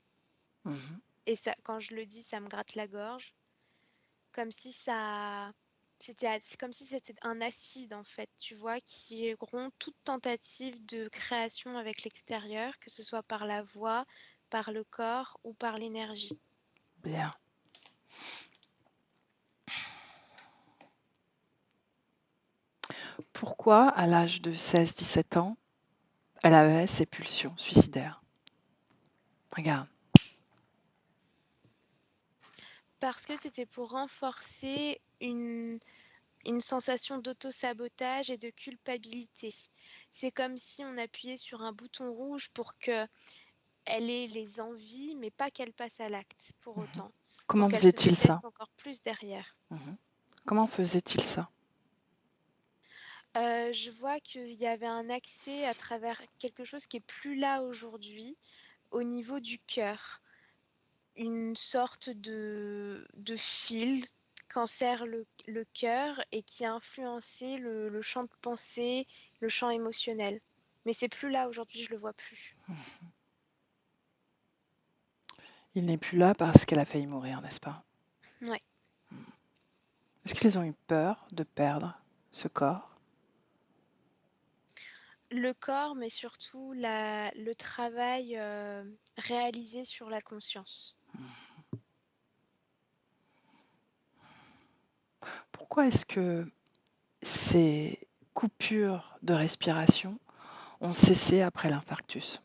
Mhm. Et ça, quand je le dis, ça me gratte la gorge. Comme si c'est comme si c'était un acide en fait, tu vois, qui rompt toute tentative de création avec l'extérieur, que ce soit par la voix, par le corps ou par l'énergie. Bien. Pourquoi, à l'âge de 16-17 ans, elle avait ces pulsions suicidaires? Regarde. Parce que c'était pour renforcer une sensation d'auto-sabotage et de culpabilité. C'est comme si on appuyait sur un bouton rouge pour que elle ait les envies, mais pas qu'elle passe à l'acte pour Mhm. autant, pour Comment qu'elle se faisait-il ça? déteste encore plus derrière. Mhm. Comment faisait-il ça? Je vois qu'il y avait un accès à travers quelque chose qui est plus là aujourd'hui, au niveau du cœur. Une sorte de fil qu'enserre le cœur et qui a influencé le champ de pensée, le champ émotionnel. Mais c'est plus là aujourd'hui, je le vois plus. Il n'est plus là parce qu'elle a failli mourir, n'est-ce pas? Ouais. Est-ce qu'ils ont eu peur de perdre ce corps? Le corps, mais surtout le travail réalisé sur la conscience. Pourquoi est-ce que ces coupures de respiration ont cessé après l'infarctus?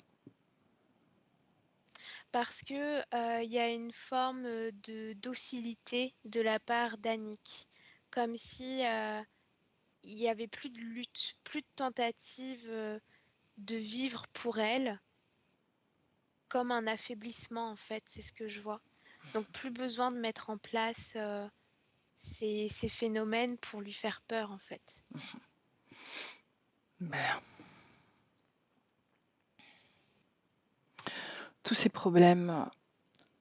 Parce que il y a une forme de docilité de la part d'Annick, comme si il y avait plus de lutte, plus de tentative de vivre pour elle, comme un affaiblissement en fait, c'est ce que je vois. Donc plus besoin de mettre en place ces phénomènes pour lui faire peur en fait. Merde. Tous ces problèmes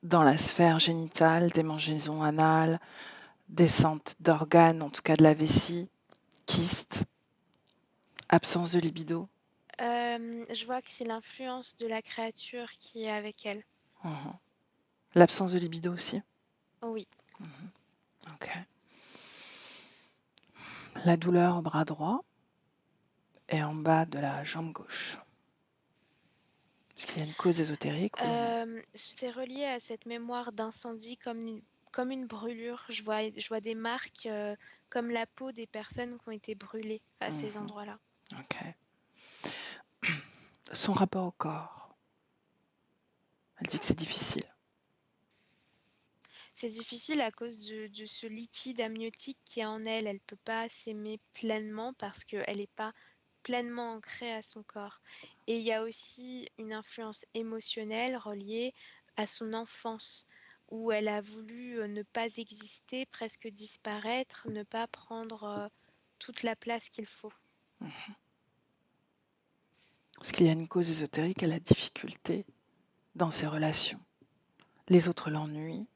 dans la sphère génitale, démangeaisons anales, descente d'organes, en tout cas de la vessie, kyste, absence de libido. Je vois que c'est l'influence de la créature qui est avec elle. Mhm. L'absence de libido aussi. Oui. Mhm. Ok. La douleur au bras droit et en bas de la jambe gauche. Est-ce qu'il y a une cause ésotérique ou non? C'est relié à cette mémoire d'incendie comme une brûlure. Je vois des marques comme la peau des personnes qui ont été brûlées à ces Mhm. endroits-là. Ok. Son rapport au corps. Elle dit que c'est difficile. C'est difficile à cause de ce liquide amniotique qui est en elle. Elle ne peut pas s'aimer pleinement parce qu'elle n'est pas pleinement ancrée à son corps. Et il y a aussi une influence émotionnelle reliée à son enfance, où elle a voulu ne pas exister, presque disparaître, ne pas prendre toute la place qu'il faut. Mhm. Est-ce qu'il y a une cause ésotérique à la difficulté dans ses relations? Les autres l'ennuient.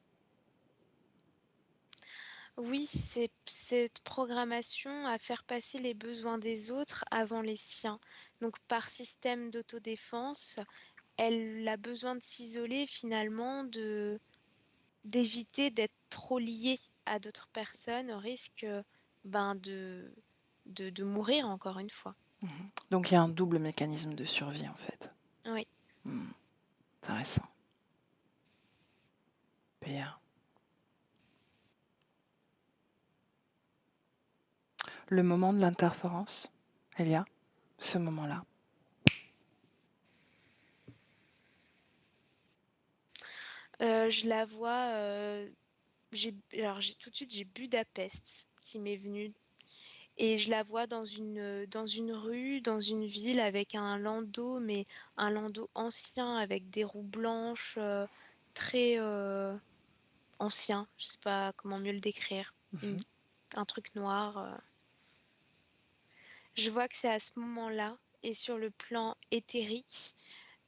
Oui, c'est cette programmation à faire passer les besoins des autres avant les siens. Donc par système d'autodéfense, elle a besoin de s'isoler finalement, d'éviter d'être trop liée à d'autres personnes au risque ben, de mourir encore une fois. Mhm. Donc il y a un double mécanisme de survie en fait. Oui. Intéressant. Bien. Le moment de l'interférence, Elia, ce moment-là. Je la vois, tout de suite, j'ai Budapest qui m'est venu. Et je la vois dans une rue, dans une ville avec un landau, mais un landau ancien avec des roues blanches, très ancien. Je sais pas comment mieux le décrire. Une- un truc noir. Je vois que c'est à ce moment-là, et sur le plan éthérique,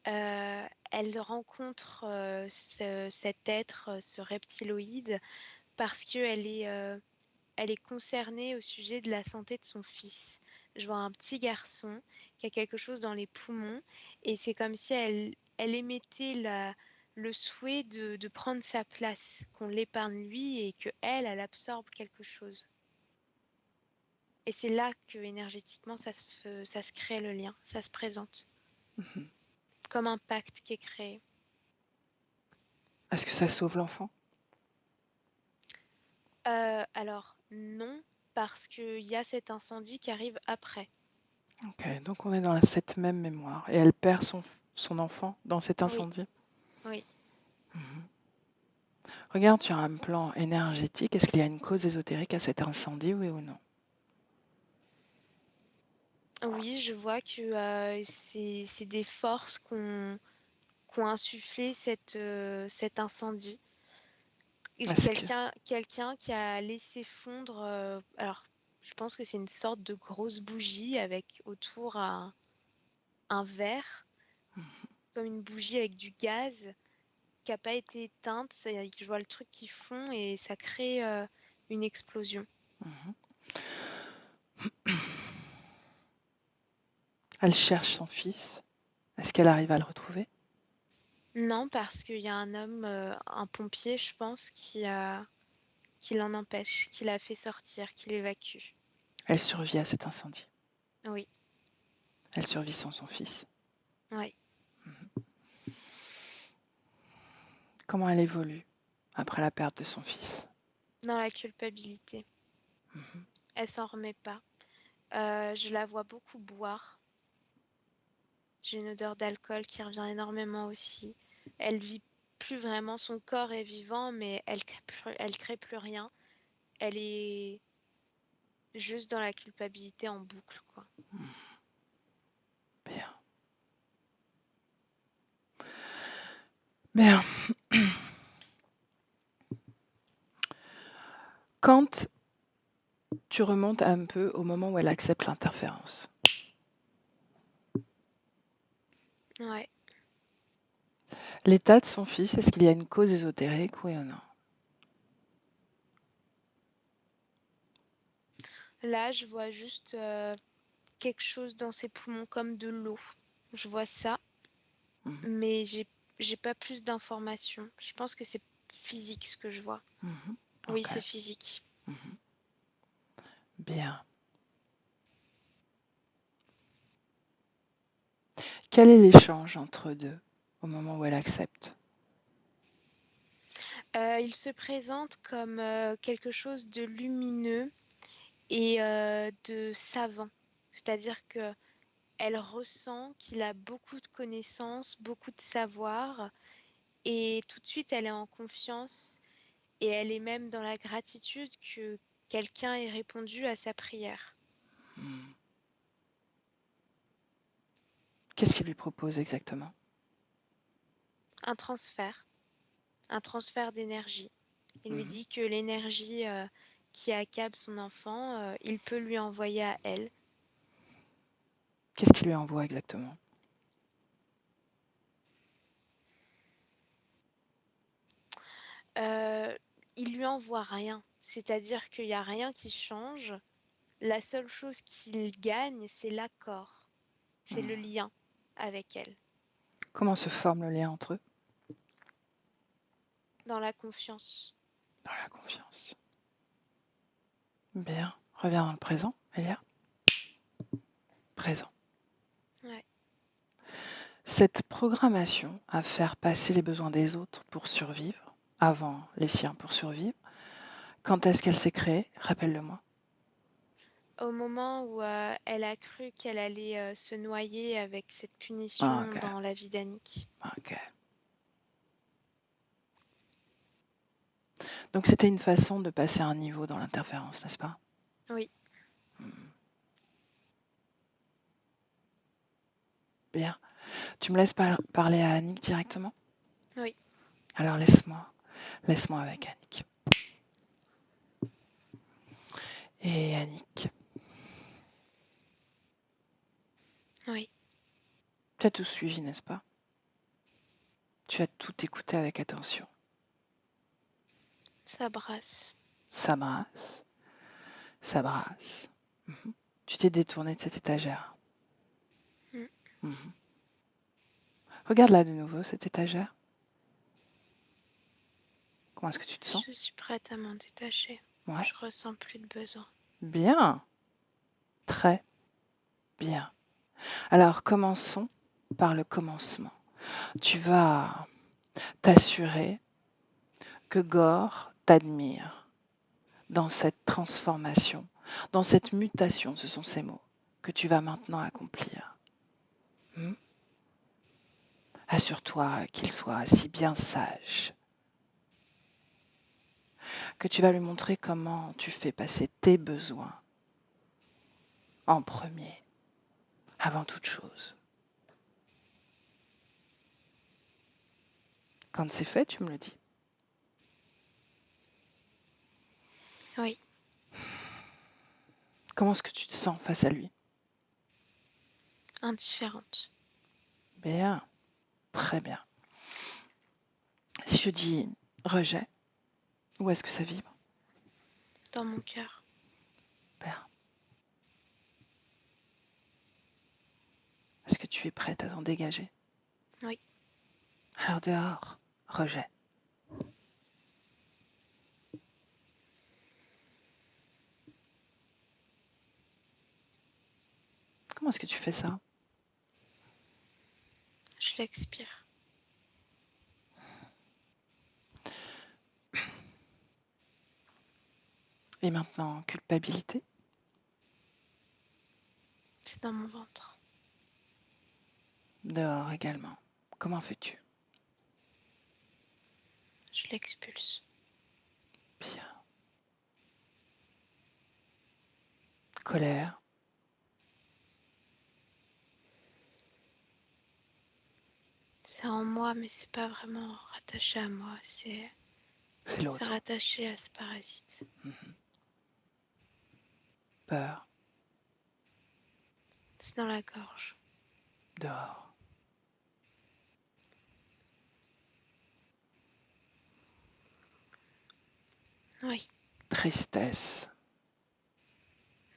elle rencontre cet être, ce reptiloïde, parce elle est concernée au sujet de la santé de son fils. Je vois un petit garçon qui a quelque chose dans les poumons, et c'est comme si elle émettait le souhait de prendre sa place, qu'on l'épargne lui et que elle absorbe quelque chose. Et c'est là que énergétiquement ça se crée le lien, ça se présente comme un pacte qui est créé. Est-ce que ça sauve l'enfant? Alors non, parce qu'il y a cet incendie qui arrive après. Ok, donc on est dans cette même mémoire. Et elle perd son enfant dans cet Oui, incendie. oui. Regarde sur un plan énergétique, est-ce qu'il y a une cause ésotérique à cet incendie, oui ou non? Oui, je vois que c'est des forces qu'ont insufflé cet incendie. Est-ce que... Quelqu'un qui a laissé fondre. Alors, je pense que c'est une sorte de grosse bougie avec autour un verre, comme une bougie avec du gaz qui n'a pas été éteinte. Je vois le truc qui fond et ça crée une explosion. Elle cherche son fils. Est-ce qu'elle arrive à le retrouver? Non, parce qu'il y a un homme, un pompier, je pense, qui l'en empêche, qui l'a fait sortir, qui l'évacue. Elle survit à cet incendie. Oui, Elle survit sans son fils. oui. Comment elle évolue après la perte de son fils? Dans la culpabilité. Elle s'en remet pas. Je la vois beaucoup boire. J'ai une odeur d'alcool qui revient énormément aussi. Elle vit plus vraiment, son corps est vivant, mais elle crée plus rien. Elle est juste dans la culpabilité en boucle, quoi. Bien. Bien. Quand tu remontes un peu au moment où elle accepte l'interférence, Ouais. l'état de son fils, est-ce qu'il y a une cause ésotérique, oui ou non? Là, je vois juste quelque chose dans ses poumons comme de l'eau. Je vois ça, Mhm, mais j'ai pas plus d'informations. Je pense que c'est physique ce que je vois. mhm. Oui, Ok, c'est physique. bien. Quel est l'échange entre eux deux au moment où elle accepte? Il se présente comme quelque chose de lumineux et de savant. C'est-à-dire que elle ressent qu'il a beaucoup de connaissances, beaucoup de savoir, et tout de suite elle est en confiance et elle est même dans la gratitude que quelqu'un ait répondu à sa prière. Hmm. Qu'est-ce qu'il lui propose exactement? Un transfert d'énergie. Il lui Mhm. dit que l'énergie qui accable son enfant, il peut lui envoyer à elle. Qu'est-ce qu'il lui envoie exactement? Euh, il lui envoie rien, c'est-à-dire qu'il n'y a rien qui change. La seule chose qu'il gagne, c'est l'accord, c'est le Hmm. lien avec elle, Comment se forme le lien entre eux? dans la confiance. Dans la confiance. Bien. Reviens dans le présent, Elia. Présent. Ouais. Cette programmation à faire passer les besoins des autres pour survivre, avant les siens pour survivre, quand est-ce qu'elle s'est créée? Rappelle-le-moi. Au moment où elle a cru qu'elle allait se noyer avec cette Ah, punition ok. dans la vie d'Annick. Ok. Donc c'était une façon de passer un niveau dans l'interférence, n'est-ce pas? Oui. Bien. Tu me laisses parler à Annick directement? Oui. Alors laisse-moi avec Annick. Et Annick, Oui. tu as tout suivi, n'est-ce pas? Tu as tout écouté avec attention. Ça brasse. Ça brasse, ça brasse. Mhm. Tu t'es détourné de cette étagère. Mm. Mhm. Regarde-la de nouveau, cette étagère. Comment est-ce que tu te sens? Je suis prête à m'en détacher. Ouais. Je ressens plus de besoin. Bien. Très bien. Alors commençons par le commencement. Tu vas t'assurer que Gore t'admire dans cette transformation, dans cette mutation, ce sont ces mots, que tu vas maintenant accomplir. Assure-toi qu'il soit si bien sage que tu vas lui montrer comment tu fais passer tes besoins en premier, avant toute chose. Quand c'est fait, tu me le dis. Oui. Comment est-ce que tu te sens face à lui? Indifférente. Bien, très bien. Si je dis rejet, où est-ce que ça vibre? Dans mon cœur. Bien. Est-ce que tu es prête à t'en dégager? Oui. Alors dehors, rejet. Comment est-ce que tu fais ça? Je l'expire. Et maintenant, culpabilité? C'est dans mon ventre. Dehors également. Comment fais-tu? Je l'expulse. Bien. Colère? C'est en moi, mais c'est pas vraiment rattaché à moi. C'est l'autre. rattaché à ce parasite. Peur? C'est dans la gorge. Dehors. Oui. Tristesse?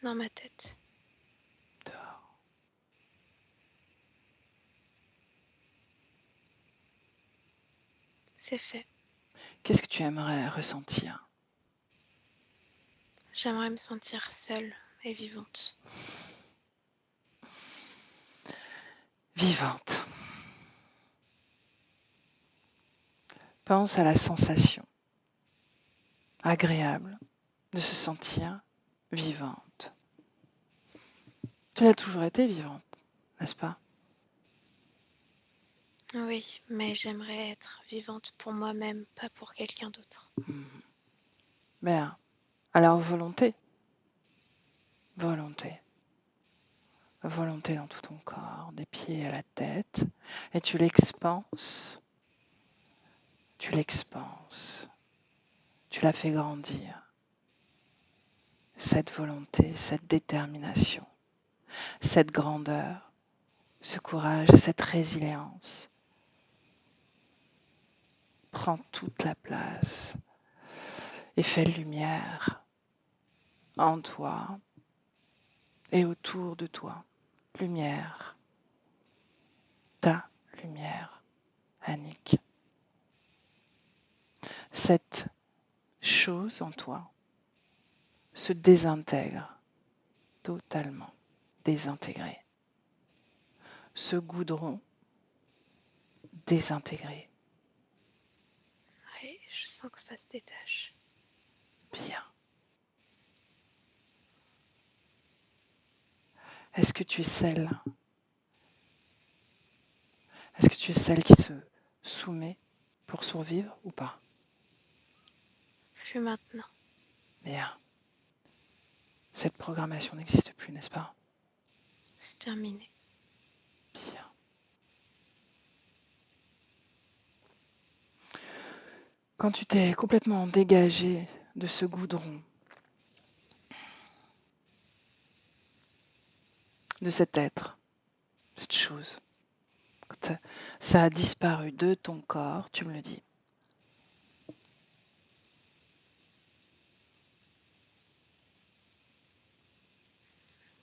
Dans ma tête. Dehors. C'est fait. Qu'est-ce que tu aimerais ressentir? J'aimerais me sentir seule et vivante. Vivante. Pense à la sensation agréable de se sentir vivante. Tu as toujours été vivante, n'est-ce pas? Oui, mais j'aimerais être vivante pour moi-même, pas pour quelqu'un d'autre. Bien. Alors volonté. Volonté. Volonté dans tout ton corps, des pieds à la tête. Et tu l'expanses. Tu l'expanses. Tu la fais grandir. Cette volonté, cette détermination, cette grandeur, ce courage, cette résilience prend toute la place et fait lumière en toi et autour de toi. Lumière, ta lumière, Annick. Cette chose en toi se désintègre, totalement désintégré. Ce goudron désintégré. Oui, je sens que ça se détache. Bien. Est-ce que tu es celle qui se soumet pour survivre ou pas? Plus maintenant. Bien. Cette programmation n'existe plus, n'est-ce pas? C'est terminé. Bien. Quand tu t'es complètement dégagé de ce goudron, de cet être, cette chose, quand ça a disparu de ton corps, tu me le dis.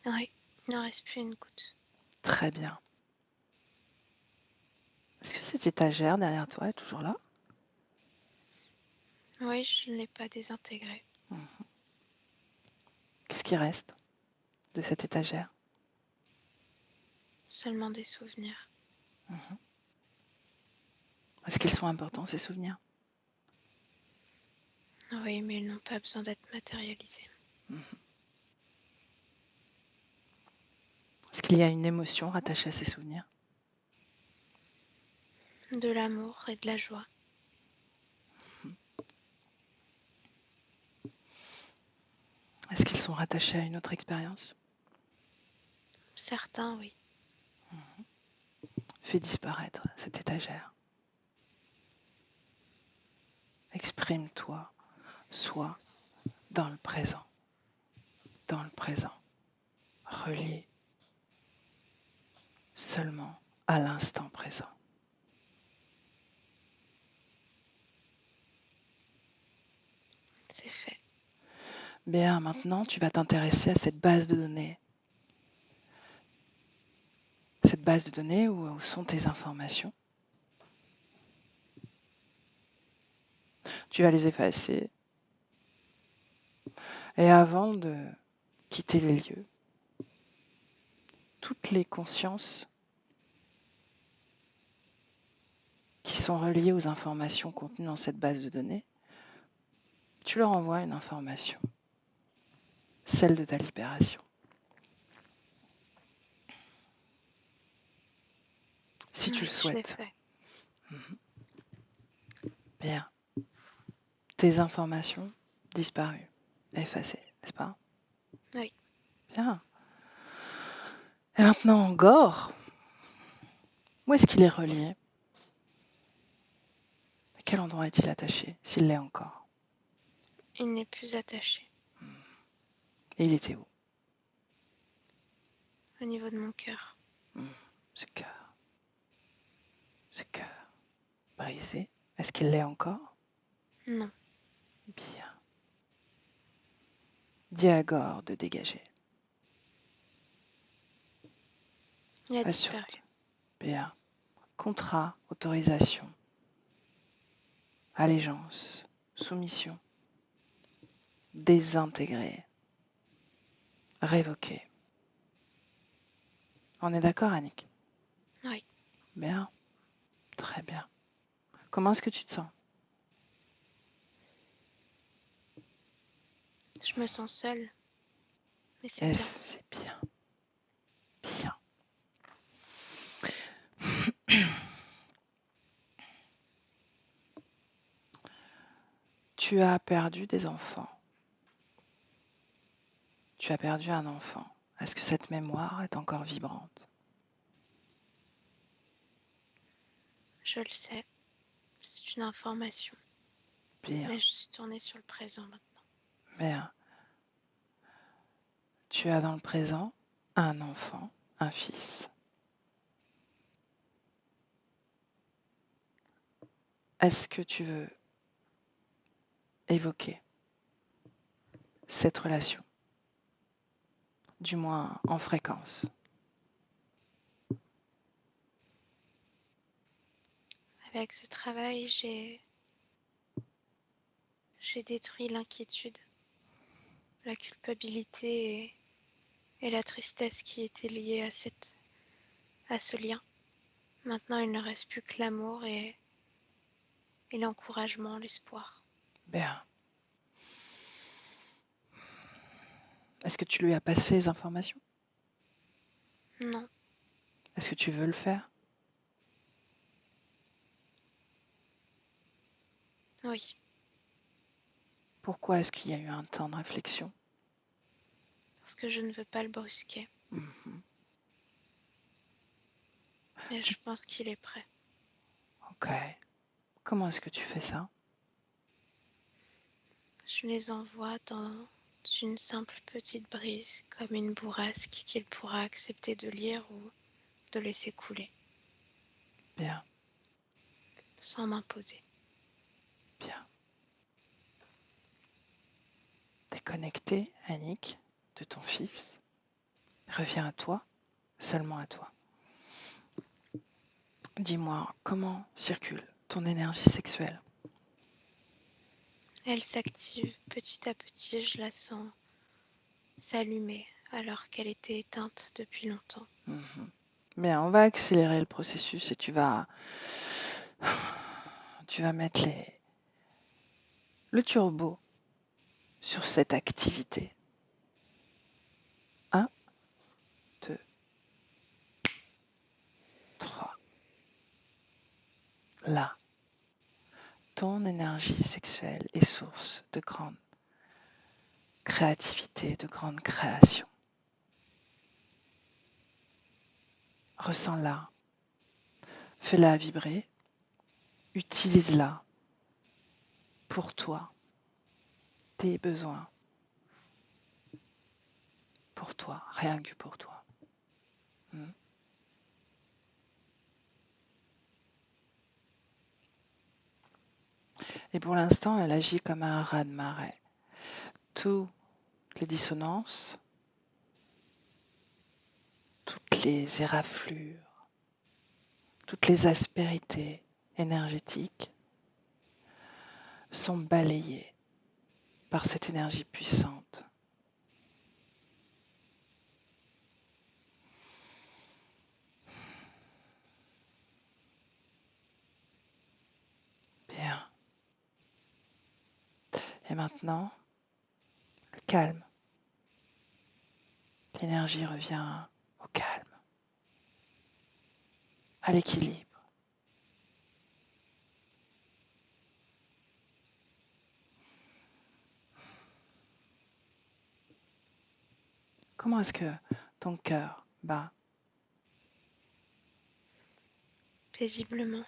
Oui, il n'en reste plus une goutte. Très bien. Est-ce que cette étagère derrière toi est toujours là? Oui, je ne l'ai pas désintégrée. Qu'est-ce qui reste de cette étagère? Seulement des souvenirs. Est-ce qu'ils sont importants, ces souvenirs? Oui, mais ils n'ont pas besoin d'être matérialisés. Est-ce qu'il y a une émotion rattachée à ces souvenirs? De l'amour et de la joie. Est-ce qu'ils sont rattachés à une autre expérience? Certains, oui. Fais disparaître cette étagère. Exprime-toi, sois dans le présent. Dans le présent. Relié seulement à l'instant présent. C'est fait. Bien, maintenant, tu vas t'intéresser à cette base de données. Cette base de données où sont tes informations. Tu vas les effacer. Et avant de quitter les lieux, toutes les consciences qui sont reliées aux informations contenues dans cette base de données, tu leur envoies une information, celle de ta libération. Si tu le Oui, je l'ai souhaites. fait. Bien. Tes informations disparues, effacées, n'est-ce pas? Oui. Bien. Et maintenant, Gore, où est-ce qu'il est relié? À quel endroit est-il attaché, s'il l'est encore? Il n'est plus attaché. Et il était où? Au niveau de mon cœur. Ce cœur. Ce cœur. Brisé. Est-ce qu'il l'est encore? Non. Bien. Dis à Gore de dégager. Il a Assure-toi. disparu. Bien. Contrat, autorisation, allégeance, soumission, désintégrer, révoquer. On est d'accord, Annick? Oui. Bien. Très bien. Comment est-ce que tu te sens? Je me sens seule. Mais c'est bien. C'est bien. Bien. Tu as perdu des enfants. Tu as perdu un enfant. Est-ce que cette mémoire est encore vibrante? Je le sais. C'est une information. Bien. Mais je suis tournée sur le présent maintenant. Bien. Tu as dans le présent un enfant, un fils. Est-ce que tu veux évoquer cette relation, du moins en fréquence? Avec ce travail, j'ai détruit l'inquiétude, la culpabilité et la tristesse qui étaient liées à ce lien. Maintenant, il ne reste plus que l'amour et l'encouragement, l'espoir. Bien. Est-ce que tu lui as passé les informations? Non. Est-ce que tu veux le faire? Oui. Pourquoi est-ce qu'il y a eu un temps de réflexion? Parce que je ne veux pas le brusquer. Mhm. Et je pense qu'il est prêt. Ok. Comment est-ce que tu fais ça? Je les envoie dans une simple petite brise, comme une bourrasque qu'il pourra accepter de lire ou de laisser couler, Bien, sans m'imposer. bien. Déconnecté, Annick, de ton fils. Reviens à toi, seulement à toi. Dis-moi, comment circule ton énergie sexuelle? Elle s'active petit à petit, je la sens s'allumer alors qu'elle était éteinte depuis longtemps. Mhm. Bien, on va accélérer le processus et tu vas mettre le turbo sur cette activité. 1, 2, 3. Là, ton énergie sexuelle est source de grande créativité, de grande création. Ressens-la, fais-la vibrer, utilise-la pour toi, tes besoins, pour toi, rien que pour toi. Hmm. Et pour l'instant, elle agit comme un raz-de-marée. Toutes les dissonances, toutes les éraflures, toutes les aspérités énergétiques sont balayées par cette énergie puissante. Bien. Et maintenant, le calme. L'énergie revient au calme, à l'équilibre. Comment est-ce que ton cœur bat? Paisiblement.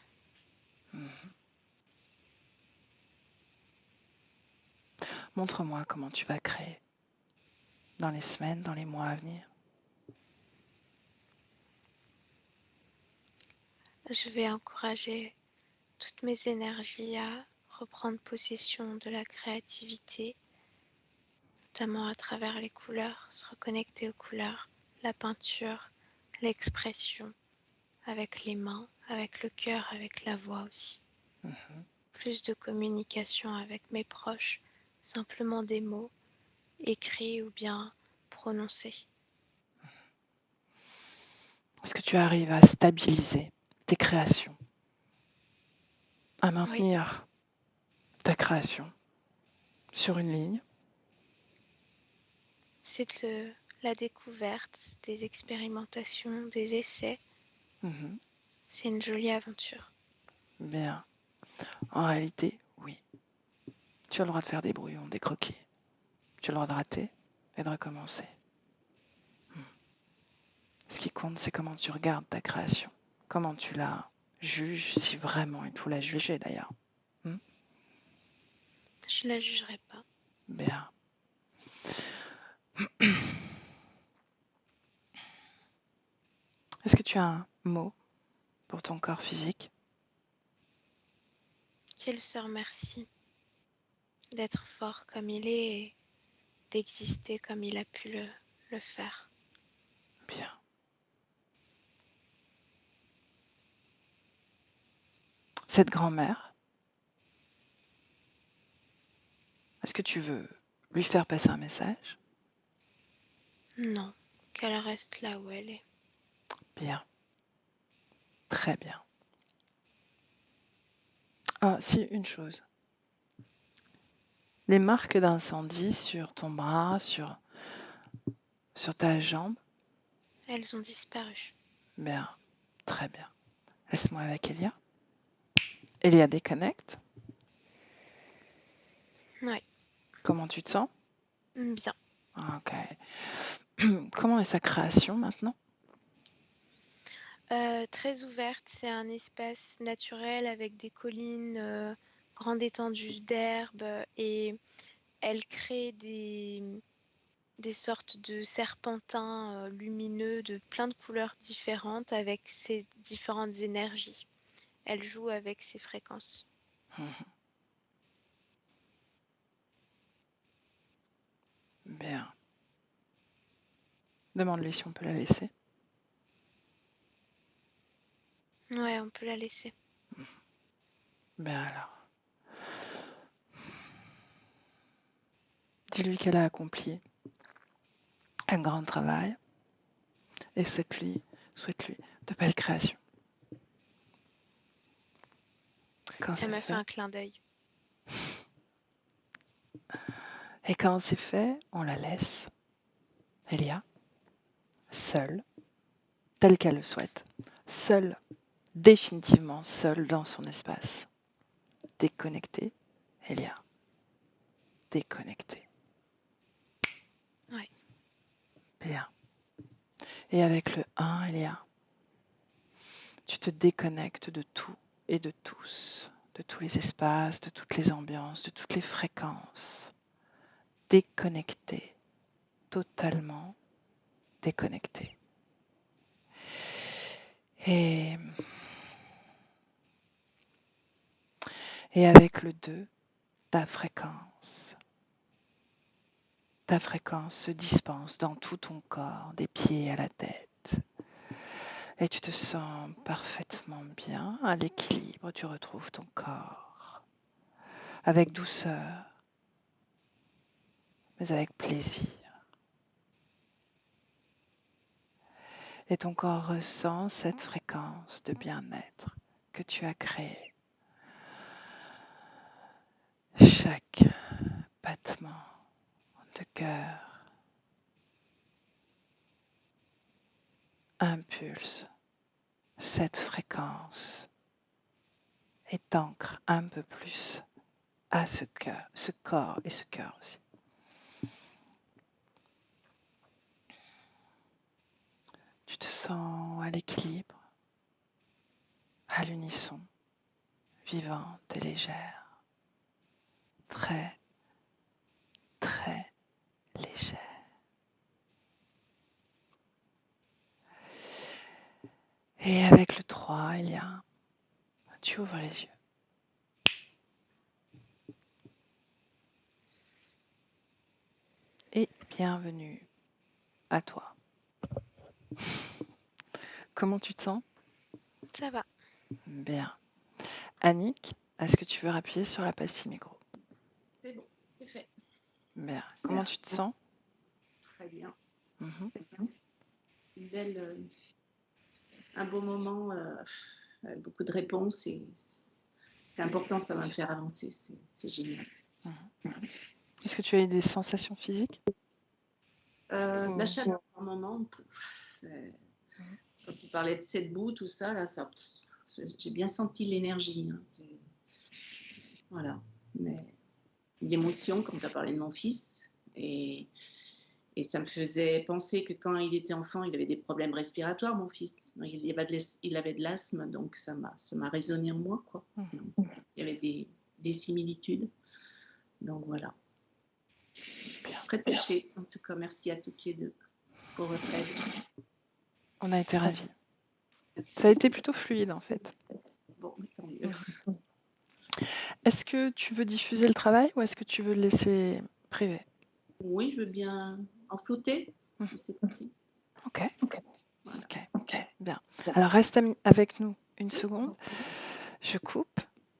Montre-moi comment tu vas créer dans les semaines, dans les mois à venir. Je vais encourager toutes mes énergies à reprendre possession de la créativité, notamment à travers les couleurs, se reconnecter aux couleurs, la peinture, l'expression, avec les mains, avec le cœur, avec la voix aussi. Plus de communication avec mes proches, simplement des mots, écrits ou bien prononcés. Est-ce que tu arrives à stabiliser tes créations, à Oui, maintenir ta création sur une ligne? c'est la découverte, des expérimentations, des essais. Mhm. C'est une jolie aventure. Bien. En réalité, oui. Tu as le droit de faire des brouillons, des croquis. Tu as le droit de rater et de recommencer. Ce qui compte, c'est comment tu regardes ta création. Comment tu la juges, si vraiment il faut la juger d'ailleurs. Je ne la jugerai pas. Bien. Est-ce que tu as un mot pour ton corps physique? Qu'il se remercie d'être fort comme il est et d'exister comme il a pu le faire. Bien. Cette grand-mère, est-ce que tu veux lui faire passer un message? Non, qu'elle reste là où elle est. Bien. Très bien. Ah, si, une chose. Les marques d'incendie sur ton bras, sur ta jambe? Elles ont disparu. Bien. Très bien. Laisse-moi avec Elia. Elia déconnecte. Oui, Comment tu te sens? Bien. Ok. Comment est sa création maintenant? Très ouverte, c'est un espace naturel avec des collines, grande étendue d'herbe et elle crée des sortes de serpentins lumineux de plein de couleurs différentes avec ces différentes énergies. Elle joue avec ces fréquences. Bien. Demande-lui si on peut la laisser. Ouais, on peut la laisser. Bien alors. Dis-lui qu'elle a accompli un grand travail et souhaite-lui de belles créations. Quand Elle c'est m'a fait fait, un clin d'œil. et quand c'est fait, on la laisse, Elia, seule, telle qu'elle le souhaite, seule, définitivement seule dans son espace, déconnectée, Elia, déconnectée. Ouais. Bien. Et avec le 1, Elia, tu te déconnectes de tout et de tous, de tous les espaces, de toutes les ambiances, de toutes les fréquences. Déconnecté, totalement déconnecté. Et avec le 2, ta fréquence se dispense dans tout ton corps, des pieds à la tête. Et tu te sens parfaitement bien, à l'équilibre, tu retrouves ton corps avec douceur, mais avec plaisir. Et ton corps ressent cette fréquence de bien-être que tu as créée. Chaque battement de cœur impulse cette fréquence et t'ancre un peu plus à ce corps et ce cœur aussi. Tu te sens à l'équilibre, à l'unisson, vivante et légère, très, très légère. Et avec le 3, tu ouvres les yeux. Et bienvenue à toi. Comment tu te sens? Ça va. Bien. Annick, est-ce que tu veux appuyer sur la pastille micro? C'est bon, c'est fait. Bien. Comment tu te sens? Très bien. Mhm. Une belle, un beau moment, beaucoup de réponses et c'est important, ça va me faire avancer, c'est génial. Est-ce que tu as eu des sensations physiques? De la chaleur par moment, quand tu parlais de cette boue, tout ça, là, j'ai bien senti l'énergie. Hein, voilà, mais l'émotion, comme tu as parlé de mon fils, et ça me faisait penser que quand il était enfant, il avait des problèmes respiratoires, mon fils. Il avait de l'asthme, donc ça m'a résonné en moi, quoi. Donc, il y avait des similitudes. Donc voilà. Très touchée. En tout cas, merci à toutes les deux pour votre aide. On a été ravis. Merci. Ça a été plutôt fluide en fait. Bon, tant mieux. Est-ce que tu veux diffuser le travail ou est-ce que tu veux le laisser privé? Oui, je veux bien en flotter, si c'est possible. Ok. Voilà. Ok. Bien. Alors reste avec nous une seconde. Je coupe.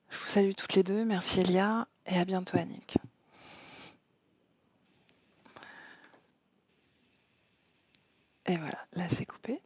Je vous salue toutes les deux. Merci Elia et à bientôt Annick. Et voilà, là c'est coupé.